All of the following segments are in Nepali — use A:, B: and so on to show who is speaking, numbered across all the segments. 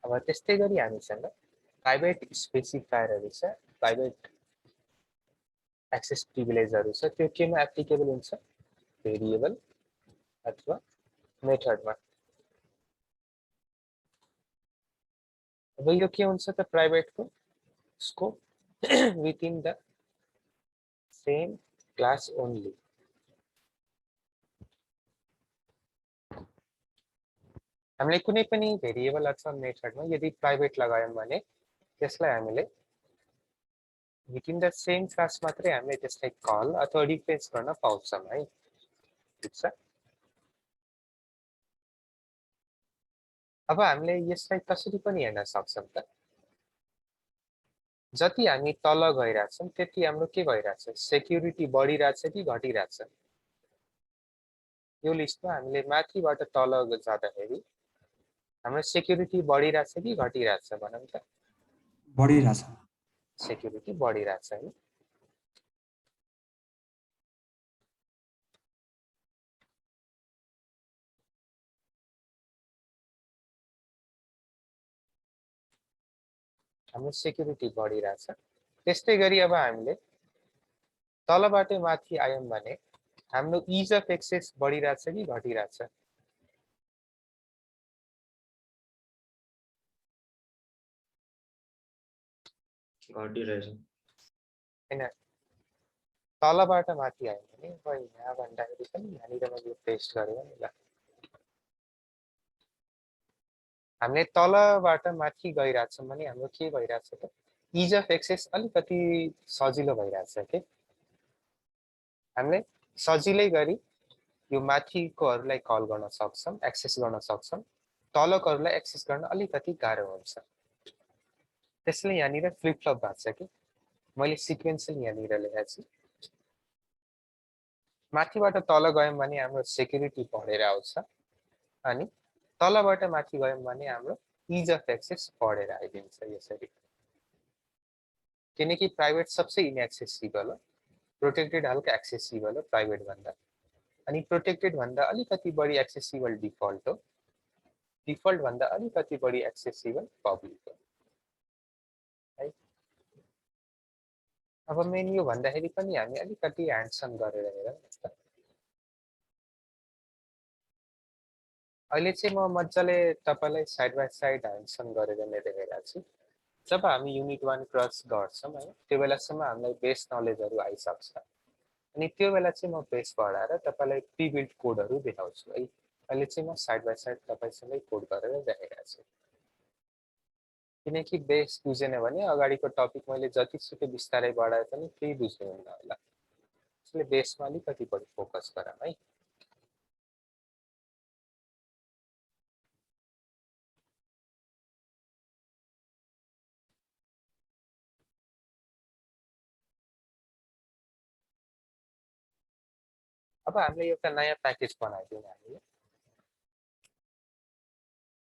A: अब त्यस्तै गरी हामीसँग प्राइभेट स्पेसिफायरहरू छ, प्राइभेट एक्सेस प्रिभिलेजहरू छ। त्यो केमा एप्लिकेबल हुन्छ? भेरिएबल अथवा मेथडमा। अब यो के हुन्छ त प्राइभेटको scope within the same class only. हामीले कुनै पनि भेरिएबल अथवा मेथडमा यदि प्राइभेट लगायौँ भने त्यसलाई हामीले विथिन द सेम क्लास मात्रै हामीले त्यसलाई कल अथवा रिप्लेस गर्न पाउँछौँ है। ठिक छ। अब हामीले यसलाई कसरी पनि हेर्न सक्छौँ त, जति हामी तल गइरहेछौँ त्यति हाम्रो के भइरहेछ, सेक्युरिटी बढिरहेछ कि घटिरहेछ? यो लिस्टमा हामीले माथिबाट तल जाँदाखेरि हाम्रो सेक्युरिटी बढिरहेछ कि घटिरहेछ भनौँ त?
B: बढिरहेछ।
A: सेक्युरिटी बढिरहेछ है। हाम्रो सेक्युरिटी बढिरहेछ। त्यस्तै गरी अब हामीले तलबाटै माथि आयौँ भने हाम्रो इज अफ एक्सेस बढिरहेछ कि घटिरहेछ?
C: घटिरहेछ
A: हैन, तलबाट माथि आयौँ भने यहाँ भन्दाखेरि पनि यहाँनिर मैले पेस्ट गरेँ नि ल। हामीले तलबाट माथि गइरहेछौँ भने हाम्रो के भइरहेछ त, इज अफ एक्सेस अलिकति सजिलो भइरहेछ के। हामीले सजिलै गरी यो माथिकोहरूलाई कल गर्न सक्छौँ, एक्सेस गर्न सक्छौँ। तलकोहरूलाई एक्सेस गर्न अलिकति गाह्रो हुन्छ। त्यसले यहाँनिर फ्लिपफ्लप भएको छ कि मैले सिक्वेन्सली यहाँनिर लेखेको छु। माथिबाट तल गयौँ भने हाम्रो सेक्युरिटी बढेर आउँछ अनि तलबाट माथि गयौँ भने हाम्रो इज अफ एक्सेस बढेर आइदिन्छ यसरी। किनकि प्राइभेट सबसे इनएक्सेसिबल हो, प्रोटेक्टेड हल्का एक्सेसिबल हो प्राइभेट भन्दा, अनि प्रोटेक्टेड भन्दा अलिकति बढी एक्सेसिबल डिफल्ट हो, डिफल्ट भन्दा अलिकति बढी एक्सेसिबल पब्लिक हो है। अब मेन यो भन्दाखेरि पनि हामी अलिकति ह्यान्डसम गरेर हेरौँ त। अहिले चाहिँ म मजाले तपाईँलाई साइड बाई साइड ह्यान्डसम गरेर नै देखाइरहेको छु। जब हामी युनिट 1 क्रस गर्छौँ है त्यो बेलासम्म हामीलाई बेस नलेजहरू आइसक्छ, अनि त्यो बेला चाहिँ म बेस बढाएर तपाईँलाई प्रिबिल्ट कोडहरू देखाउँछु है। अहिले चाहिँ म साइड बाई साइड तपाईँसँगै कोड गरेर देखाइरहेको छु, किनकि बेस बुझेन भने अगाडिको टपिक मैले जतिसुकै बिस्तारै बढाए पनि केही बुझ्नुहुन्न होला। त्यसले बेसमा अलिकति बढी फोकस गरौँ है। अब हामीले एउटा नयाँ प्याकेज बनाइदिउँ हामीले।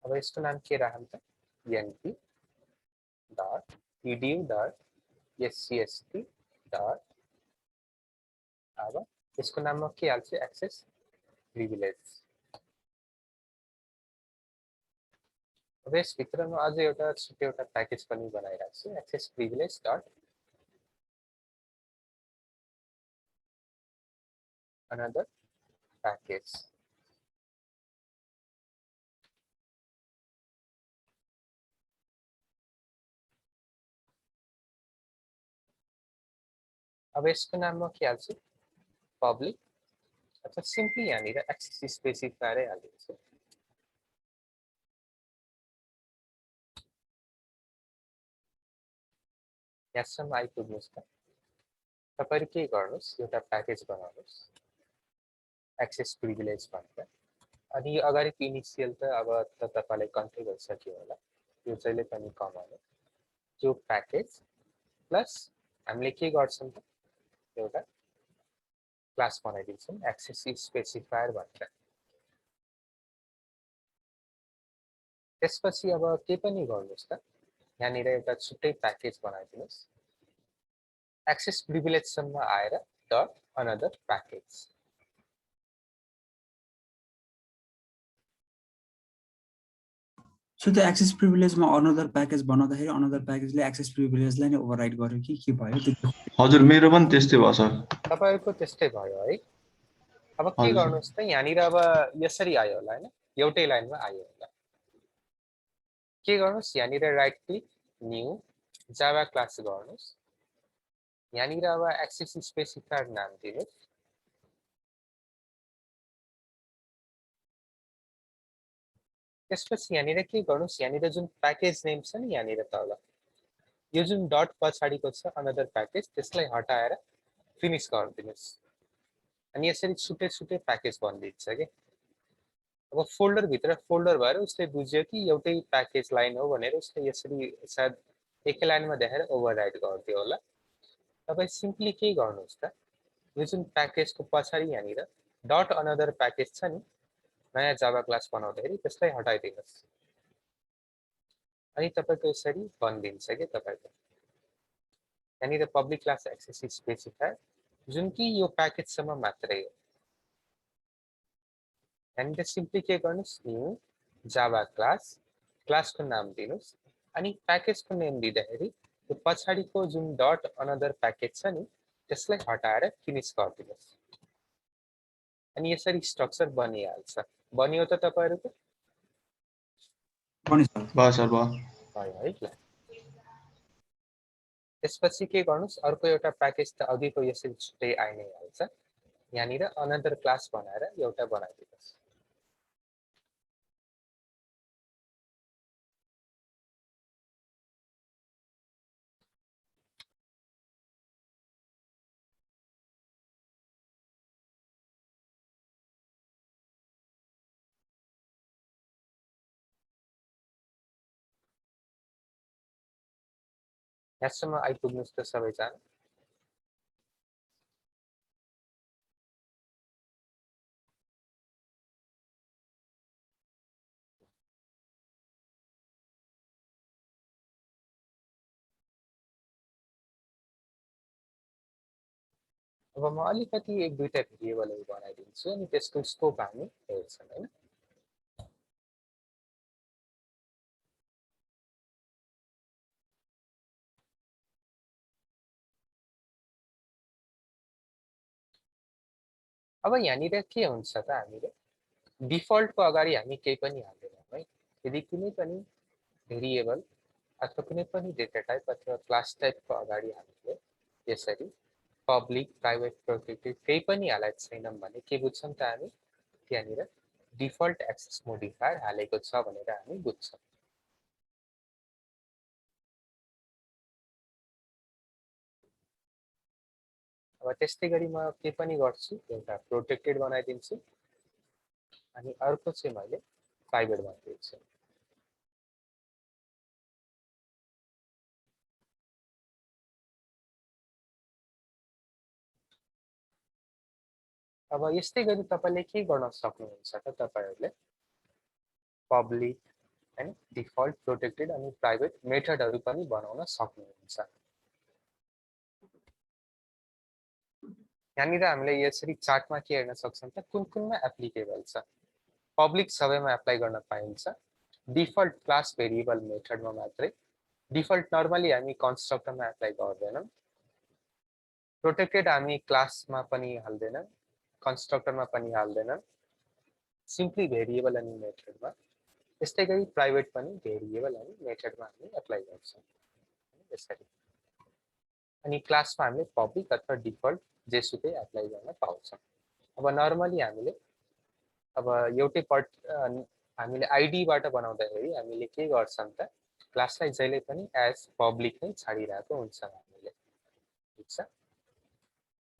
A: अब यसको नाम के राखौँ त, np dot edu dot scst dot, अब यसको नाममा के हाल्छु, एक्सेस प्रिभिलेज। अब यसभित्रमा अझै एउटा छुट्टै एउटा प्याकेज पनि बनाइरहेको छु, access privilege dot another package. अब यसको नाम म के हाल्छु, पब्लिक, अथवा सिम्पली यहाँनिर एक्सेस स्पेसिफायरै हालिदिन्छु। यहाँसम्म आइपुग्नुहोस् त। तपाईहरु के गर्नुहोस्, एउटा प्याकेज बनाउनुहोस् एक्सेस प्रिभिलेज भनेर। अनि यो अगाडिको इनिसियल त अब त तपाईलाई कन्फिग भइसक्यो होला, यो जहिले पनि कमाउनु त्यो प्याकेज प्लस हामीले के गर्छौं त, एउटा क्लास बनाइदिन्छौँ एक्सेस स्पेसिफायर भनेर। त्यसपछि अब के पनि गर्नुहोस् त, यहाँनिर एउटा छुट्टै प्याकेज बनाइदिनुहोस्, एक्सेस प्रिभिलेजसम्म आएर डट अनदर प्याकेज।
B: सो त्यो एक्सेस प्रिभिलेजमा अनदर प्याकेज बनाउँदाखेरि अनदर प्याकेजले एक्सेस प्रिभिलेजलाई नै ओभरराइड गर्यो कि के भयो त्यो?
C: हजुर मेरो पनि त्यस्तै भयो सर।
A: तपाईहरुको त्यस्तै भयो है। अब के
C: हजुर।
A: गर्नुस् त यहाँनिर अब यसरी आयो होला हैन, एउटै लाइनमा आयो होला। के गर्नुस् यहाँनिर right click new Java class गर्नुस्। यहाँनिर अब एक्सेस स्पेसिफायर नाम दिनुस्। त्यसपछि यहाँनिर के गर्नुस् यहाँनिर जुन प्याकेज नेम छ नि यहाँनिर तल यो जुन डट पछाडिको छ अनदर प्याकेज त्यसलाई हटाएर फिनिश गरिदिनुस्। अनि यसरी छुट्टै छुट्टै प्याकेज बनिन्छ के। अब फोल्डर भित्र फोल्डर भएर उसले बुझ्यो कि एउटै प्याकेज लाइन हो भनेर उसले यसरी सायद एकै लाइनमा देखाएर ओभरराइड गरिदियो होला। तपाई सिम्पली के गर्नुस् त यो जुन प्याकेजको पछाडि यहाँनिर डट अनदर प्याकेज छ नि नयाँ जावा क्लास बनाउँदाखेरि त्यसलाई हटाइदिनुस्। अनि तपाईको यसरी बनिदिन्छ के तपाईको। यहाँनिर पब्लिक क्लास एक्सेस स्पेसिफायर जुन कि यो प्याकेजसम्म मात्रै हो। यहाँनिर सिम्पली के गर्नुस् न्यू जावा क्लास क्लासको नाम दिनुस् अनि प्याकेजको नेम दिँदाखेरि त्यो पछाडिको जुन डट अनदर प्याकेज छ नि त्यसलाई हटाएर फिनिश गरिदिनुस्। अनि यसरी स्ट्रक्चर बनिहाल्छ। बनियो त तपाईहरुको?
B: बन्यो सर।
C: भयो सर भयो।
A: भयो है ल। त्यसपछि के गर्नुस् अर्को एउटा प्याकेज त अघिको यसरी छुट्टै आइ नै हाल्छ। यहाँनिर अनदर क्लास बनाएर एउटा बनाइदिनुस्। यहाँसम्म आइपुग्नुस् त सबैजना। अब म अलिकति एक दुईटा भेरिएबलहरु बनाइदिन्छु अनि त्यसको स्कोप हामी हेर्छौं हैन। अब यहाँनिर के हुन्छ त हामीले डिफल्टको अगाडि हामी केही पनि हाल्दैनौं है। यदि कुनै पनि भेरिएबल अथवा कुनै पनि डेटा टाइप अथवा क्लास टाइपको अगाडि हामीले यसरी पब्लिक प्राइभेट प्रोटेक्टेड केही पनि हालेको छैनौं भने के बुझ्छौं त हामी त्यहाँनिर डिफल्ट एक्सेस मोडिफायर हालेको छ भनेर हामी बुझ्छौं। अब त्यस्तै गरी म के पनि गर्छु एउटा प्रोटेक्टेड बनाइदिन्छु अनि अर्को चाहिँ मैले प्राइभेट बनाइदिन्छु। अब यस्तै गरी तपाईले के गर्न सक्नुहुन्छ त तपाईहरुले पब्लिक हैन डिफल्ट प्रोटेक्टेड अनि प्राइभेट मेथडहरु पनि बनाउन सक्नुहुन्छ। यहाँनिर हामीले यसरी चार्टमा के हेर्न सक्छौं त कुन कुनमा एप्लिकेबल छ। पब्लिक सबैमा एप्लाई गर्न पाइन्छ। डिफल्ट क्लास भेरिएबल मेथडमा मात्रै। डिफल्ट नर्मली हामी कन्स्ट्रक्टरमा एप्लाई गर्दैनौं। प्रोटेक्टेड हामी क्लासमा पनि हाल्दैनौं, कन्स्ट्रक्टरमा पनि हाल्दैनौं। सिम्पली भेरिएबल अनि मेथडमा। त्यस्तै गरी प्राइभेट पनि भेरिएबल अनि मेथडमा हामी एप्लाई गर्छौं। यसरी। अनि क्लासमा हामीले पब्लिक अथवा डिफल्ट जेसुकै एप्लाई गर्न पाउँछौं। अब नर्मली हामीले अब एउटै हामीले आईडी बाट बनाउँदाखेरि हामीले के गर्छौं त क्लासलाई जहिले पनि एज पब्लिक नै छाडिरहेको हुन्छ हामीले। ठीक छ।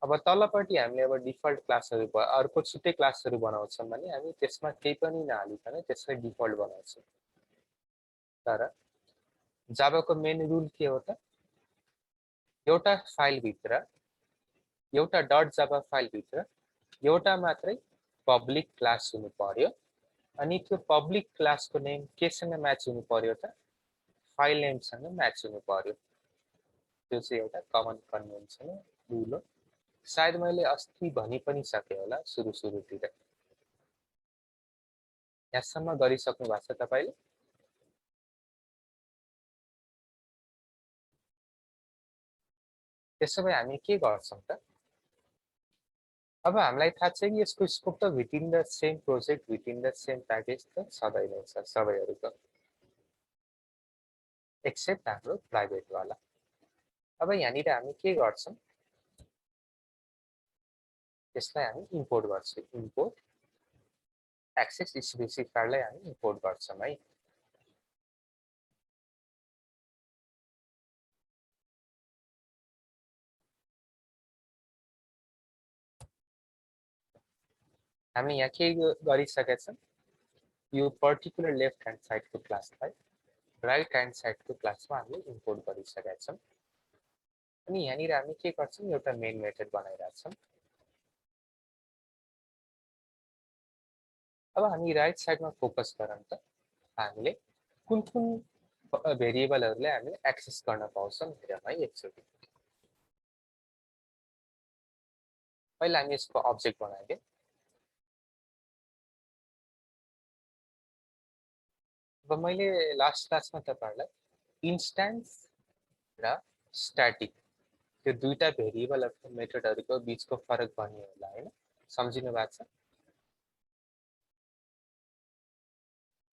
A: अब तलपट्टि हामीले अब डिफल्ट क्लासहरु अर्को छुट्टै क्लासहरु बनाउँछौं भने हामी त्यसमा केही पनि नहालिकन त्यसलाई डिफल्ट बनाउँछौं। तर जावाको मेन रुल के हो त एउटा फाइल भित्र एउटा .जावा फाइल भित्र एउटा मात्रै पब्लिक क्लास हुनु पर्यो अनि त्यो पब्लिक क्लासको नेम केसँग म्याच हुनु पर्यो त फाइल नेमसँग म्याच हुनु पर्यो। त्यो चाहिँ एउटा कमन कन्भेन्सन हो, रुल हो। सायद मैले अस्ति भनि पनि सके होला सुरुतिर। यहाँसम्म गरिसक्नु भएको छ तपाईले? त्यसो भए हामी के गर्छौं त अब हामीलाई थाहा छ कि यसको स्कोप त within the same project within the same package त सधैँ नै छ सबैहरूको एक्सेप्ट हाम्रो प्राइभेट वाला अब यहाँनिर हामी के गर्छौं यसलाई हामी इम्पोर्ट गर्छौं इम्पोर्ट एक्सेस स्पेसिफायरलाई हामी इम्पोर्ट गर्छौं है हामी यहाँ के गरिसकेका छौं यो पर्टिकुलर लेफ्ट ह्यान्ड साइडको क्लासलाई राइट ह्यान्ड साइडको क्लासमा हामीले इम्पोर्ट गरिसकेका छौं अनि यहाँनिर हामी के गर्छौं एउटा मेन मेथड बनाइरहेका छौं अब हामी राइट साइडमा फोकस गरौँ त हामीले कुन कुन भेरिएबलहरुलाई हामीले एक्सेस गर्न पाउँछौं हेरौँ है एकचोटि पहिला हामी यसको अब्जेक्ट बनाइदियौं अब मैले लास्ट क्लासमा तपाईहरुलाई इन्स्टेन्स र स्ट्याटिक त्यो दुईटा भेरिएबलहरुको मेथडहरुको बीचको फरक भन्ने होला हैन सम्झिनु भएको छ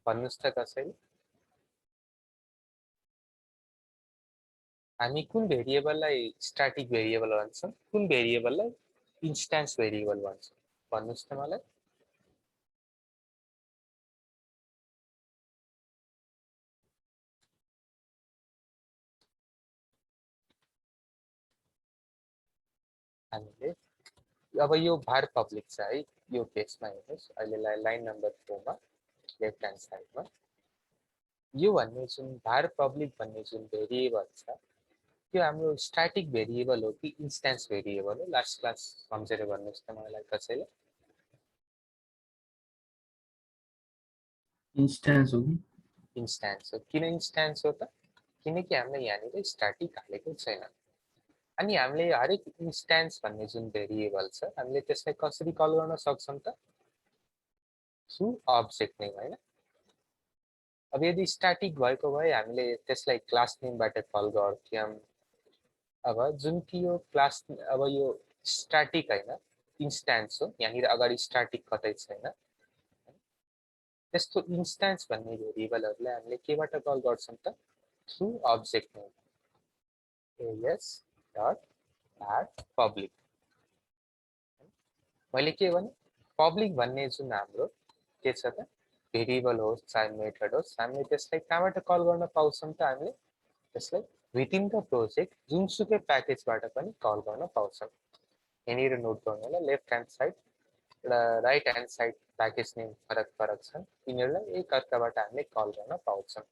A: भन्नुस् त कसैले हामी कुन भेरिएबललाई स्ट्याटिक भेरिएबल भन्छौं कुन भेरिएबललाई इन्स्टेन्स भेरिएबल भन्छौं भन्नुस् त मलाई हामीले अब यो भार पब्लिक छ है यो केसमा हेर्नुस् अहिले लाइन नम्बर 4 मा लेफ्ट ह्यान्ड साइडमा यो भन्ने जुन भार पब्लिक भन्ने जुन भेरिएबल छ त्यो हाम्रो स्ट्याटिक भेरिएबल हो कि इन्स्टेन्स भेरिएबल हो लास्ट क्लास सम्झेर भन्नुस् त मलाई कसैले
D: इन्स्टेन्स हो कि
A: इन्स्टेन्स हो किन इन्स्टेन्स हो त किनकि हामीले यहाँनिर स्ट्याटिक हालेको छैन अनि हामीले हरेक इन्स्टेन्स भन्ने जुन भेरिएबल छ हामीले त्यसलाई कसरी कल गर्न सक्छौं त थ्रु अब्जेक्ट नेम हैन अब यदि स्ट्याटिक भएको भए हामीले त्यसलाई क्लास नेमबाट कल गर्थ्यौं अब जुन कि यो क्लास अब यो स्ट्याटिक हैन इन्स्टेन्स हो यहाँनिर अगाडि स्ट्याटिक कतै छैन त्यस्तो इन्स्टेन्स भन्ने भेरिएबलहरुलाई हामीले केबाट कल गर्छौं त through object name as dot add public मैले के भने पब्लिक भन्ने जुन हाम्रो के छ त भेरिएबल होस् चाहे मेथड होस् हामीले त्यसलाई कहाँबाट कल गर्न पाउँछौं त हामीले त्यसलाई विथिन द प्रोजेक्ट जुनसुकै प्याकेजबाट पनि कल गर्न पाउँछौं यहाँनिर नोट गर्नु होला लेफ्ट ह्यान्ड साइड र right hand side package name फरक फरक छन् तिनीहरूलाई एक अर्काबाट हामीले कल गर्न पाउँछौं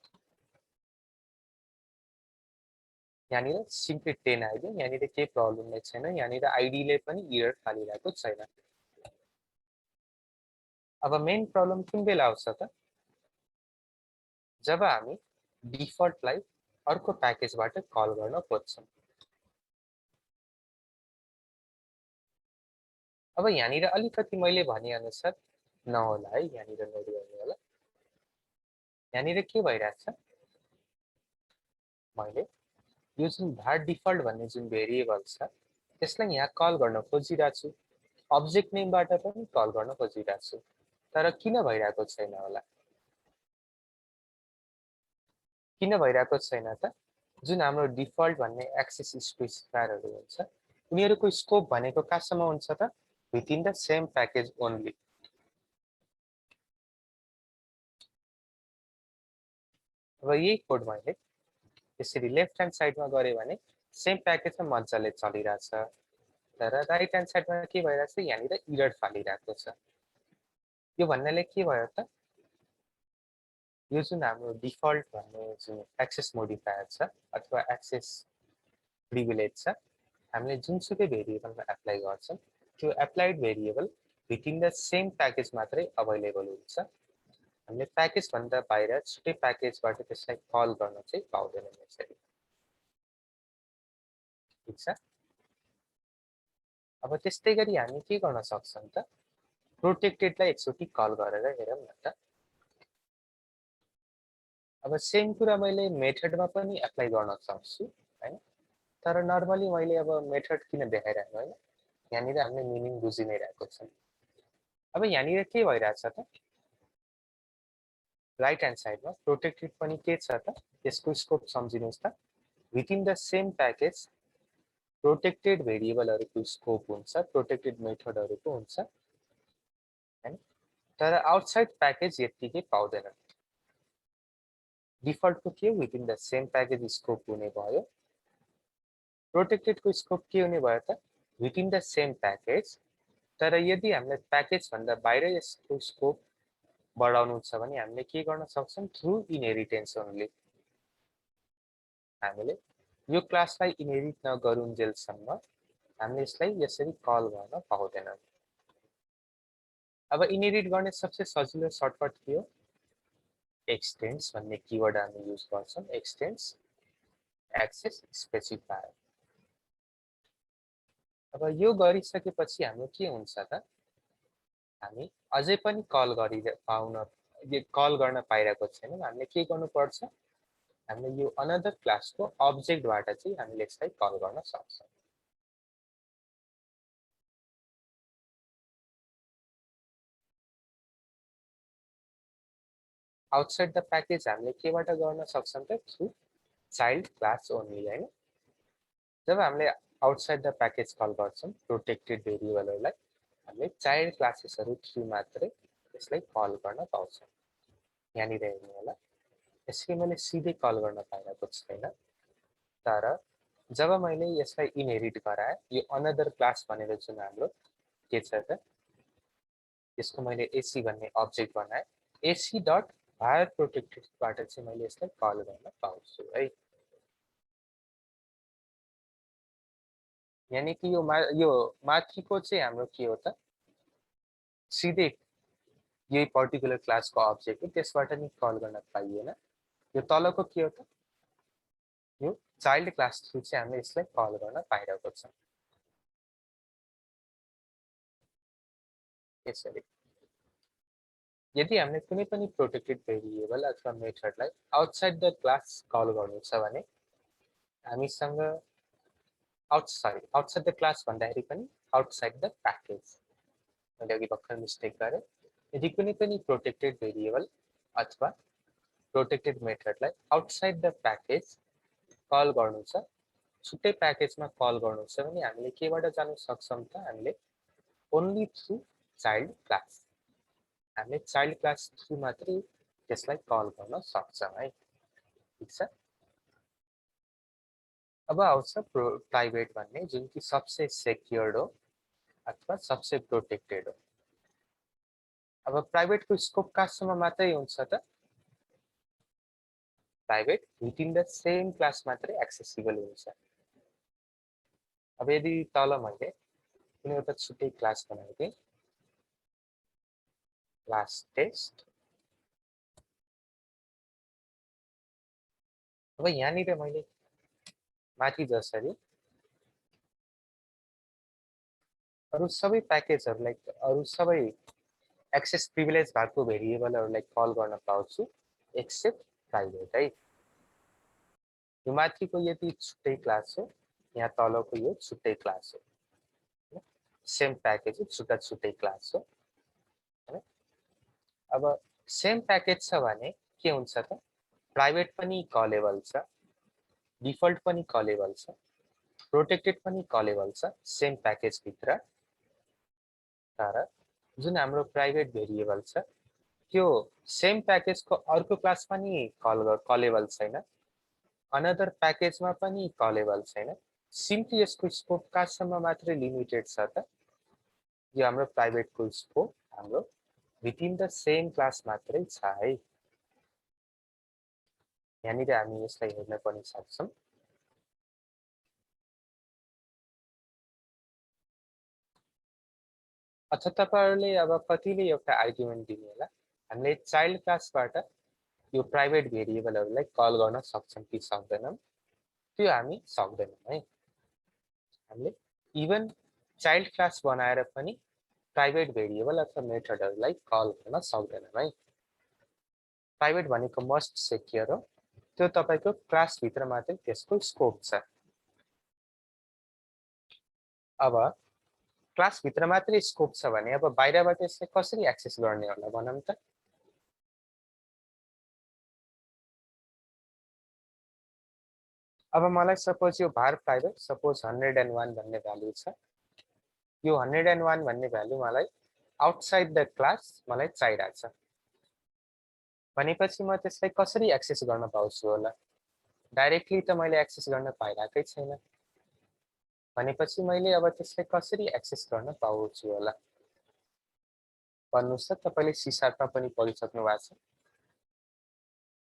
A: यहाँनिर सिम्पली 10 आइदियो यहाँनिर केही प्रब्लम नै छैन यहाँनिर आइडीले पनि एरर फालिरहेको छैन अब मेन प्रब्लम कुन बेला आउँछ त जब हामी डिफल्टलाई अर्को प्याकेजबाट कल गर्न खोज्छौं अब यहाँनिर अलिकति मैले भने अनुसार नहोला है यहाँनिर नोट गर्नु होला यहाँनिर के भइरहेछ मैले यो जुन var डिफल्ट भन्ने जुन भेरिएबल छ त्यसलाई यहाँ कल गर्न खोजिरहेको छु अब्जेक्ट नेमबाट पनि कल गर्न खोजिरहेको छु तर किन भइरहेको छैन होला किन भइरहेको छैन त जुन हाम्रो डिफल्ट भन्ने एक्सेस स्पेसिफायरहरु हुन्छ उनीहरुको स्कोप भनेको कहाँसम्म हुन्छ त within the same package only अब यही कोड मैले यसरी लेफ्ट ह्यान्ड साइडमा गरे भने सेम प्याकेजमा मजाले चलिरहेछ तर राइट ह्यान्ड साइडमा के भइरहेछ यहाँनिर एरर फालिरहेको छ यो भन्नाले के भयो त यो जुन हाम्रो डिफल्ट भन्ने जुन एक्सेस मोडिफायर छ अथवा एक्सेस प्रिभिलेज छ हामीले जुनसुकै भेरिएबलमा एप्लाई गर्छौं त्यो applied variable within the same package मात्रै अवेलेबल हुन्छ हामीले प्याकेज भन्दा बाहिर छुट्टै प्याकेजबाट त्यसलाई कल गर्न चाहिँ पाउँदैनौं यसरी ठीक छ अब त्यस्तै गरी हामी के गर्न सक्छौं त प्रोटेक्टेडलाई एकचोटि कल गरेर हेरौं न त अब सेम कुरा मैले मेथडमा पनि एप्लाई गर्न सक्छु हैन तर नर्मली मैले अब मेथड किन देखाइरहेको हैन, यहाँनिर हामीले मिनिङ बुझि नै रहेको छ। अब यहाँनिर के भइरहेछ त, राइट ह्यान्ड साइडमा प्रोटेक्टेड पनि के छ त, यसको स्कोप सम्झिनुहोस् त। Within the same package protected भेरिएबलहरूको स्कोप हुन्छ, प्रोटेक्टेड मेथडहरूको हुन्छ हैन, तर आउटसाइड प्याकेज यतिकै पाउँदैन। डिफल्टको के within the same package scope हुने भयो, प्रोटेक्टेडको स्कोप के हुने भयो त, विथिन द सेम प्याकेज, तर यदि हामीलाई प्याकेज भन्दा बाहिर यसको स्कोप बढाउनु छ भने हामीले के गर्न सक्छौं, थ्रु इनहेरिटेन्स ओन्ली। हामीले यो क्लासलाई इनहेरिट नगरुन्जेलसम्म हामीले यसलाई यसरी कल गर्न पाउँदैनौं। अब इनहेरिट गर्ने सबसे सजिलो सर्टकट के हो, एक्सटेन्ड्स भन्ने किवर्ड हामी युज गर्छौं, एक्सटेन्ड्स एक्सेस स्पेसिफायर। अब यो गरिसकेपछि हाम्रो के हुन्छ त, हामी अझै पनि कल गर्न पाइरहेको छैनौं। हामीले के गर्नुपर्छ, हामीले यो अनदर क्लासको अब्जेक्टबाट चाहिँ हामीले यसलाई कल गर्न सक्छौं। आउटसाइड द प्याकेज हामीले केबाट गर्न सक्छौं त, थ्रु चाइल्ड क्लास ओन्ली हैन। जब हामीले आउटसाइड द प्याकेज कल गर्छौं प्रोटेक्टेड भेरिएबलहरुलाई, हामीले चाइल्ड क्लासेसहरु थ्रु मात्रै यसलाई कल गर्न पाउँछौं। यहाँनिर हेर्नु होला, यसरी मैले सिधै कल गर्न पाइरहेको छैन, तर जब मैले यसलाई इनहेरिट गराए, यो अनदर क्लास भनेर जुन हाम्रो के छ त, यसको मैले एसी भन्ने अब्जेक्ट बनाए, एसी डट भायर प्रोटेक्टेडबाट चाहिँ मैले यसलाई कल गर्न पाउँछु है। यानी कि यो माथिको चाहिँ हाम्रो के हो त, सिधै यही पर्टिकुलर क्लासको अब्जेक्ट हो, त्यसबाट नि कल गर्न पाइएन। यो तलको के हो त, यो चाइल्ड क्लास थ्रु चाहिँ हामीले यसलाई कल गर्न पाइरहेको छ। यसरी यदि हामीले कुनै पनि प्रोटेक्टेड भेरिएबल अथवा मेथडलाई आउटसाइड द क्लास कल गर्नु छ भने हामीसँग आउटसाइड द क्लास भन्दाखेरि पनि आउटसाइड द प्याकेज, मैले अघि भर्खर मिस्टेक गरेँ। यदि कुनै पनि प्रोटेक्टेड भेरिएबल अथवा प्रोटेक्टेड मेथडलाई आउटसाइड द प्याकेज कल गर्नु छ, छुट्टै प्याकेजमा कल गर्नु छ भने हामीले केबाट जान सक्छौं त, हामीले ओन्ली थ्रु चाइल्ड क्लास, हामीले चाइल्ड क्लास थ्रु मात्रै त्यसलाई कल गर्न सक्छौं है। ठीक छ। अब आउँछ प्राइवेट भन्ने, जुन कि सबसे सेक्योर्ड हो अथवा सबसे प्रोटेक्टेड हो। अब प्राइवेटको स्कोप कहाँसम्म मात्रै हुन्छ त, private within the same class मात्रै एक्सेसिबल हुन्छ। अब यदि तल मैले कुनै एउटा छुट्टै क्लास बनाइदिएँ, क्लास टेस्ट, अब यहाँनिर मैले माथि जसरी अरु सबै प्याकेजहरुलाई, अरु सबै एक्सेस प्रिभिलेज भएको भेरिएबलहरुलाई कल गर्न पाउँछु एक्सेप्ट प्राइवेट है। यो माथिको यदि छुट्टै क्लास हो, यहाँ तलको यो छुट्टै क्लास हो, सेम प्याकेज हो, छुट्टा छुट्टै क्लास हो। अब सेम प्याकेज छ भने के हुन्छ त, प्राइवेट पनि कलेबल छ, डिफल्ट पनि कलेबल छ, प्रोटेक्टेड पनि कलेबल छ सेम प्याकेज भित्र। तर जुन हाम्रो प्राइवेट भेरिएबल छ त्यो सेम प्याकेजको अर्को क्लास पनि कलेबल छैन, अनदर प्याकेजमा पनि कलेबल छैन, सिम्पली यसको स्कोप कहाँसम्म मात्रै लिमिटेड छ त, यो हाम्रो प्राइवेटको स्कोप हाम्रो विथिन द सेम क्लास मात्रै छ है। यहाँनिर हामी यसलाई हेर्न पनि सक्छौं। अथवा तपाईहरुले अब कतिले एउटा आर्गुमेन्ट दिनु होला, हामीले चाइल्ड क्लासबाट यो प्राइवेट भेरिएबलहरुलाई कल गर्न सक्छौं कि सक्दैनौं, त्यो हामी सक्दैनौं है। हामीले इभन चाइल्ड क्लास बनाएर पनि प्राइवेट भेरिएबल अथवा मेथडहरुलाई कल गर्न सक्दैनौं है। प्राइवेट भनेको मस्ट सेक्योर हो, त्यो तपाईको क्लास भित्र मात्रै त्यसको स्कोप छ। अब क्लास भित्र मात्रै स्कोप छ भने अब बाहिरबाट यसलाई कसरी एक्सेस गर्ने होला भनौँ त। अब मलाई सपोज यो var प्राइभेट सपोज 101 भन्ने भ्यालु छ। यो 101 भन्ने भ्यालु मलाई आउटसाइड द क्लास मलाई चाहिरहेको छ भनेपछि म त्यसलाई कसरी एक्सेस गर्न पाउँछु होला। डाइरेक्टली त मैले एक्सेस गर्न पाइरहेकै छैन भनेपछि मैले अब त्यसलाई कसरी एक्सेस गर्न पाउँछु होला भन्नुस् त। तपाईले C# मा पनि पढिसक्नु भएको छ।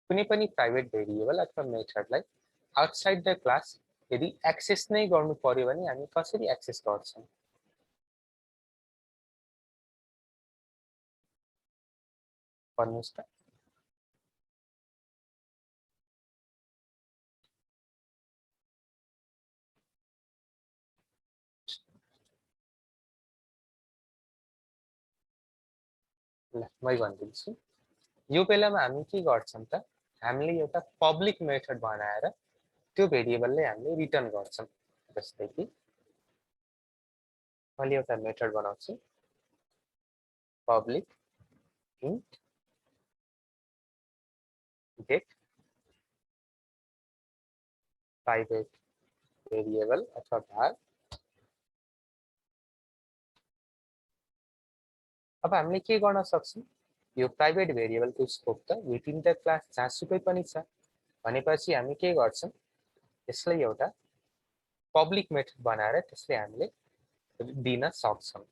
A: कुनै पनि प्राइभेट भेरिएबल अथवा मेथडलाई आउटसाइड द क्लास यदि एक्सेस नै गर्नु पर्यो भने हामी कसरी एक्सेस गर्छौं भन्नुस् त। ल मै भनिदिन्छु। यो बेलामा हामी के गर्छौं त, हामीले एउटा पब्लिक मेथड बनाएर त्यो भेरिएबलले हामीले रिटर्न गर्छौं। जस्तै कि मैले एउटा मेथड बनाउँछु public int get private variable अथवा var। अब हामीले के गर्न सक्छौं, यो प्राइभेट भेरिएबलको स्कोप त विथिन द क्लास जहाँसुकै पनि छ भनेपछि हामी के गर्छौं, यसलाई एउटा पब्लिक मेथड बनाएर त्यसले हामीले दिन सक्छौं।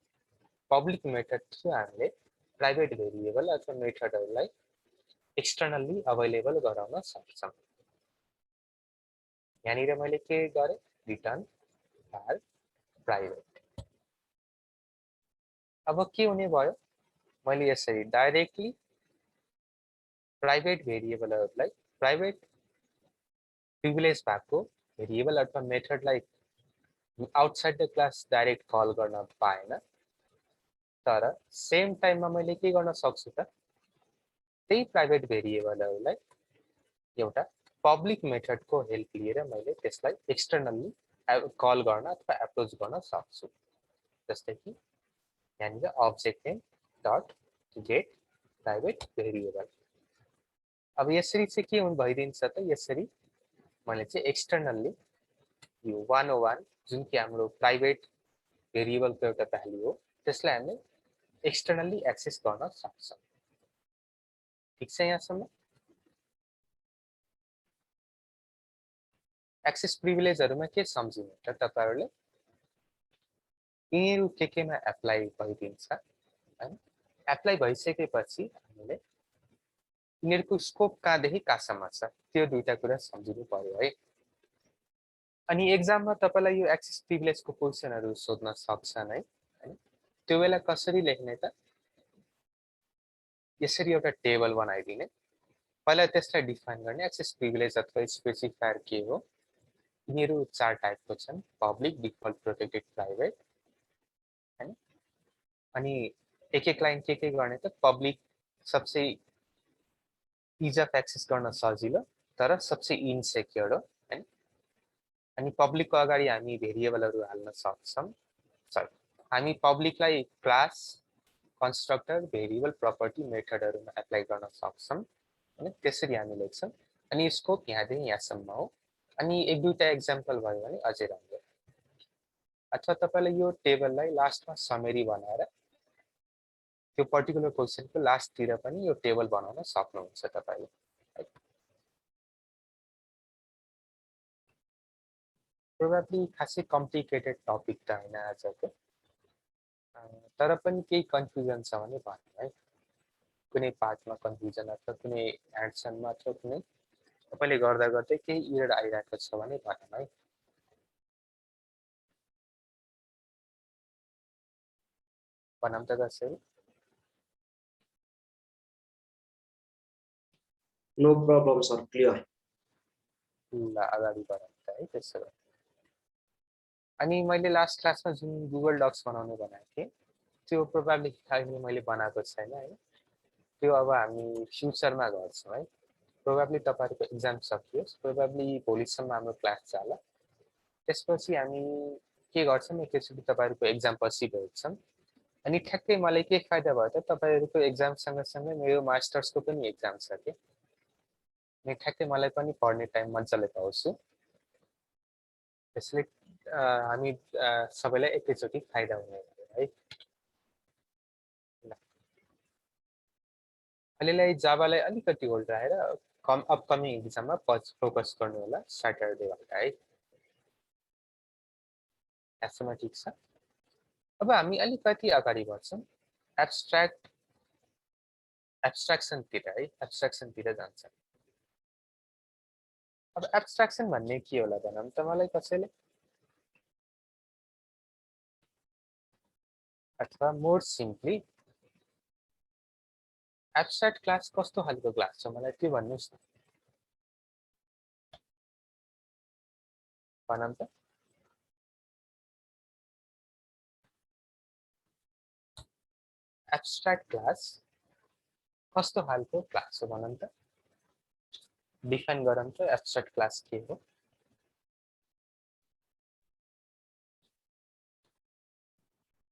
A: पब्लिक मेथड थ्रु हामीले प्राइभेट भेरिएबल अथवा मेथडहरूलाई एक्सटर्नल्ली अवेलेबल गराउन सक्छौं। यहाँनिर मैले के गरे, रिटर्न var प्राइभेट। अब के हुने भयो, मैले यसरी डाइरेक्टली प्राइभेट भेरिएबलहरूलाई प्राइभेट प्रिभिलेज भएको भेरिएबल अथवा मेथडलाई outside the class direct call गर्न पाएन। तर सेम टाइममा मैले के गर्न सक्छु त, त्यही प्राइभेट भेरिएबलहरूलाई एउटा पब्लिक मेथडको हेल्प लिएर मैले त्यसलाई एक्सटर्नल्ली कल गर्न अथवा एप्रोच गर्न सक्छु। जस्तै कि यहाँनिर object name dot get private variable. अब यसरी चाहिँ के भइदिन्छ त, यसरी मैले चाहिँ एक्सटर्नल्ली यो 101 जुन कि हाम्रो प्राइभेट भेरिएबलको एउटा भ्यालु हो त्यसलाई हामीले एक्सटर्नल्ली एक्सेस गर्न सक्छौं। ठीक छ यहाँसम्म। एक्सेस प्रिभिलेजहरुमा के सम्झिनु त तपाईहरुले, यिनीहरु केमा एप्लाई भइदिन्छ हैन। एप्लाई भइसकेपछि हामीले यिनीहरुको स्कोप कहाँदेखि कहाँसम्म छ त्यो दुईटा कुरा सम्झिनु पर्यो है। अनि एक्जाममा तपाईलाई यो एक्सेस प्रिभिलेजको क्वेशनहरु सोध्न सक्छन् है। त्यो बेला कसरी लेख्ने त, यसरी एउटा टेबल बनाइदिने, पहिला त्यसलाई डिफाइन गर्ने एक्सेस प्रिभिलेज अथवा स्पेसिफायर के हो। यिनीहरु चार टाइपको छन्, पब्लिक, डिफल्ट, प्रोटेक्टेड, प्राइभेट हैन। अनि एक लाइन के गर्ने त, पब्लिक सबसे इज अफ एक्सेस गर्न सजिलो तर सबसे इनसेक्योर हो हैन। अनि पब्लिकको अगाडि हामी भेरिएबलहरु हाल्न सक्छौं। हामी पब्लिकलाई क्लास, कन्स्ट्रक्टर, भेरिएबल, प्रपर्टी, मेथडहरुमा एप्लाई गर्न सक्छौं हैन। त्यसरी हामी लेख्छौं। अनि स्कोप यहाँदेखि यहाँसम्म हो। अनि एक दुईटा एक्जाम्पल भयो भने अझै राम्रो। अथवा तपाईले यो टेबललाई लास्टमा समरी बनाएर त्यो पर्टिकुलर क्वेशनको लास्टतिर पनि यो टेबल बनाउन सक्नुहुन्छ तपाईले। प्रोबेबली खासै कम्प्लिकेटेड टपिक त हैन आजको, तर पनि केही कन्फ्युजन छ भने भन्नु है। कुनै पार्टमा कन्फ्युजन अथवा कुनै एन्सरमा अथवा कुनै तपाईले गर्दा गर्दै केही एरर आइरहेको छ भने भन्नु है। भनौँ त कसरी।
D: No problem sir, clear.
A: ल अगाडि बढौँ त है त्यसो भए। अनि मैले लास्ट क्लासमा जुन गुगल डक्स बनाउनु भनेको थिएँ त्यो प्रोबेबली अहिले मैले बनाएको छैन है। त्यो अब हामी फ्युचरमा गर्छौँ है। प्रोबेबली तपाईहरुको एक्जाम सकियोस्, प्रोबेबली भोलिसम्म हाम्रो क्लास जाला। त्यसपछि हामी के गर्छौँ एकैचोटि तपाईँहरूको एक्जाम पछि भेट्छौँ अनि ठ्याक्कै मलाई के फाइदा भयो त तपाईँहरूको एक्जाम सँगसँगै मेरो मास्टर्सको पनि एक्जाम छ के अनि ठ्याक्कै मलाई पनि पढ्ने टाइम मजाले पाउँछु त्यसले हामी सबैलाई एकैचोटि फाइदा हुने है अहिलेलाई जावालाई अलिकति होल्ड राखेर अपकमिङ एक्जाममा फोकस गर्नु होला स्याटरडेबाट है एसोमा ठिक छ अब हामी अलिकति अगाडि बढ्छौँ एब्स्ट्राक्सनतिर है एब्स्ट्राक्सनतिर जान्छ अब एब्स्ट्राक्सन भन्ने के होला भनौँ त मलाई कसैले अथवा मोर सिम्पली एब्स्ट्राक्ट क्लास कस्तो खालको क्लास छ मलाई त्यो भन्नुहोस् न भनौँ त एब्स्ट्राक्ट क्लास कस्तो खालको क्लास हो भनौँ त डिफाइन गरौँ त एब्स्ट्राक्ट क्लास के हो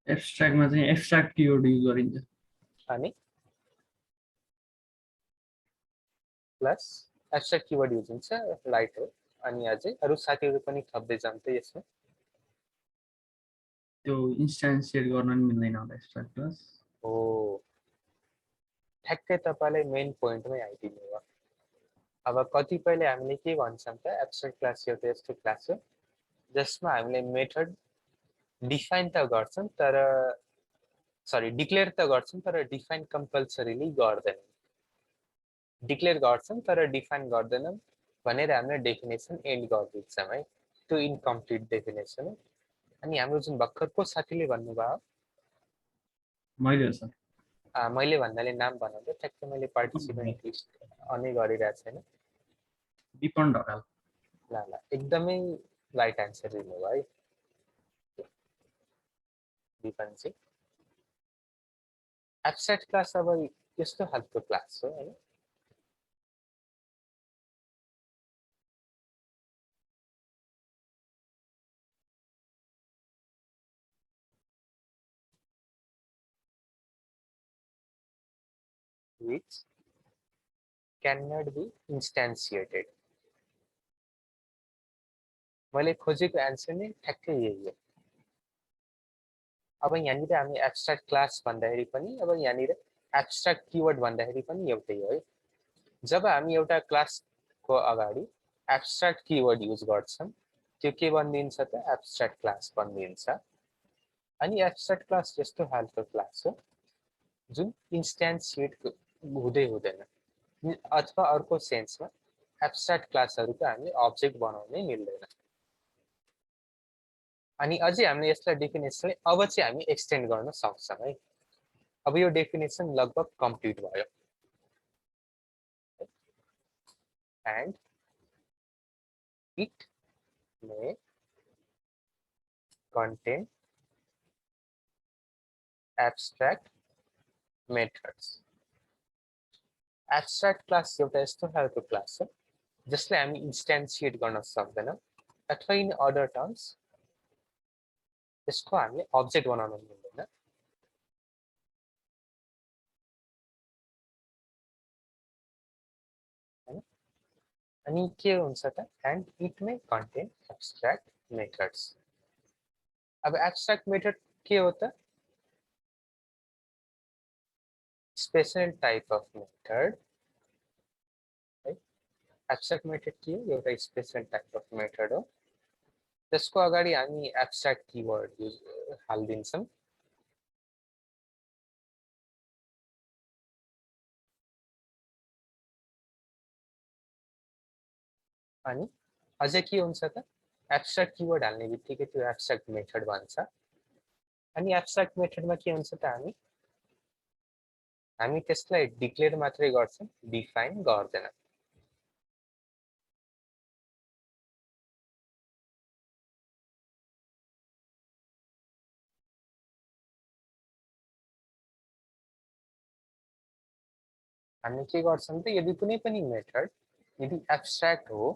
E: एब्स्ट्राक्टमा चाहिँ एब्स्ट्राक्ट किवर्ड युज गरिन्छ
A: अनि प्लस एब्स्ट्राक्ट किवर्ड युज हुन्छ राइट हो अनि अझै अरू साथीहरू पनि थप्दै जान्छ यसमा
E: त्यो इन्स्टान्सिएट गर्न नि मिल्दैन होला एब्स्ट्राक्ट क्लास
A: हो ठ्याक्कै तपाईँलाई मेन पोइन्टमै आइदिनु भयो अब कतिपयले हामीले के भन्छौँ त एब्स्ट्राक्ट क्लास एउटा यस्तो क्लास हो जसमा हामीले मेथड डिफाइन त गर्छौँ तर सरी डिक्लेयर त गर्छौँ तर डिफाइन कम्पल्सरीली गर्दैनौँ डिक्लेयर गर्छौँ तर डिफाइन गर्दैनौँ भनेर हामीले डेफिनेसन एन्ड गरिदिन्छौँ है त्यो इन्कम्प्लिट डेफिनेसन हो अनि हाम्रो जुन भर्खरको साथीले भन्नुभयो
E: मैले हो सर
A: मैले भन्नाले नाम भनाउँदा ठ्याक्कै मैले पार्टिसिपेन्ट लिस्ट अनै गरिरहेको छैन
E: विपन ढकाल
A: ल ल एकदमै राइट आन्सर दिनुभयो है विपनजी एब्स्ट्राक्ट क्लास अब यस्तो खालको क्लास हो होइन which cannot be instantiated मैले खोजेको एन्सर नै ठ्याक्कै यही हो अब यहाँनिर हामी एब्स्ट्राक्ट क्लास भन्दाखेरि पनि अब यहाँनिर एब्स्ट्राक्ट किवर्ड भन्दाखेरि पनि एउटै हो है जब हामी एउटा क्लासको अगाडि एब्स्ट्राक्ट किवर्ड युज गर्छौँ त्यो के भनिदिन्छ त एब्स्ट्राक्ट क्लास भनिदिन्छ अनि एब्स्ट्राक्ट क्लास यस्तो खालको क्लास हो जुन इन्स्ट्यान्सिएट हुँदै हुँदैन अथवा अर्को सेन्समा एब्स्ट्राक्ट क्लासहरूको हामीले अब्जेक्ट बनाउनै मिल्दैन अनि अझै हामीले यसलाई डेफिनेसन अब चाहिँ हामी एक्सटेन्ड गर्न सक्छौँ है अब यो डेफिनेसन लगभग कम्प्लिट भयो and it may contain abstract methods abstract class एउटा यस्तो खालको क्लास हो जसलाई हामी इन्स्ट्यान्सिएट गर्न सक्दैनौँ अथवा इन अदर टर्म्स त्यसको हामीले अब्जेक्ट बनाउन मिल्दैन हैन अनि के हुन्छ त and it may contain abstract methods अब एब्स्ट्राक्ट मेथड के हो त स्पेशल टाइप अफ मेथड है एब्स्ट्राक्ट मेथड के हो एउटा स्पेशल टाइप अफ मेथड हो त्यसको अगाडि हामी एब्स्ट्राक्ट किवर्ड हाल्दिन्छौँ अनि अझै के हुन्छ त एब्स्ट्राक्ट किवर्ड हाल्ने बित्तिकै त्यो एब्स्ट्राक्ट मेथड भन्छ अनि एब्स्ट्राक्ट मेथडमा के हुन्छ त हामी त्यसलाई डिक्लेयर मात्रै गर्छौँ डिफाइन गर्दैनौँ हामीले के गर्छौँ त यदि कुनै पनि मेथड यदि एब्स्ट्राक्ट हो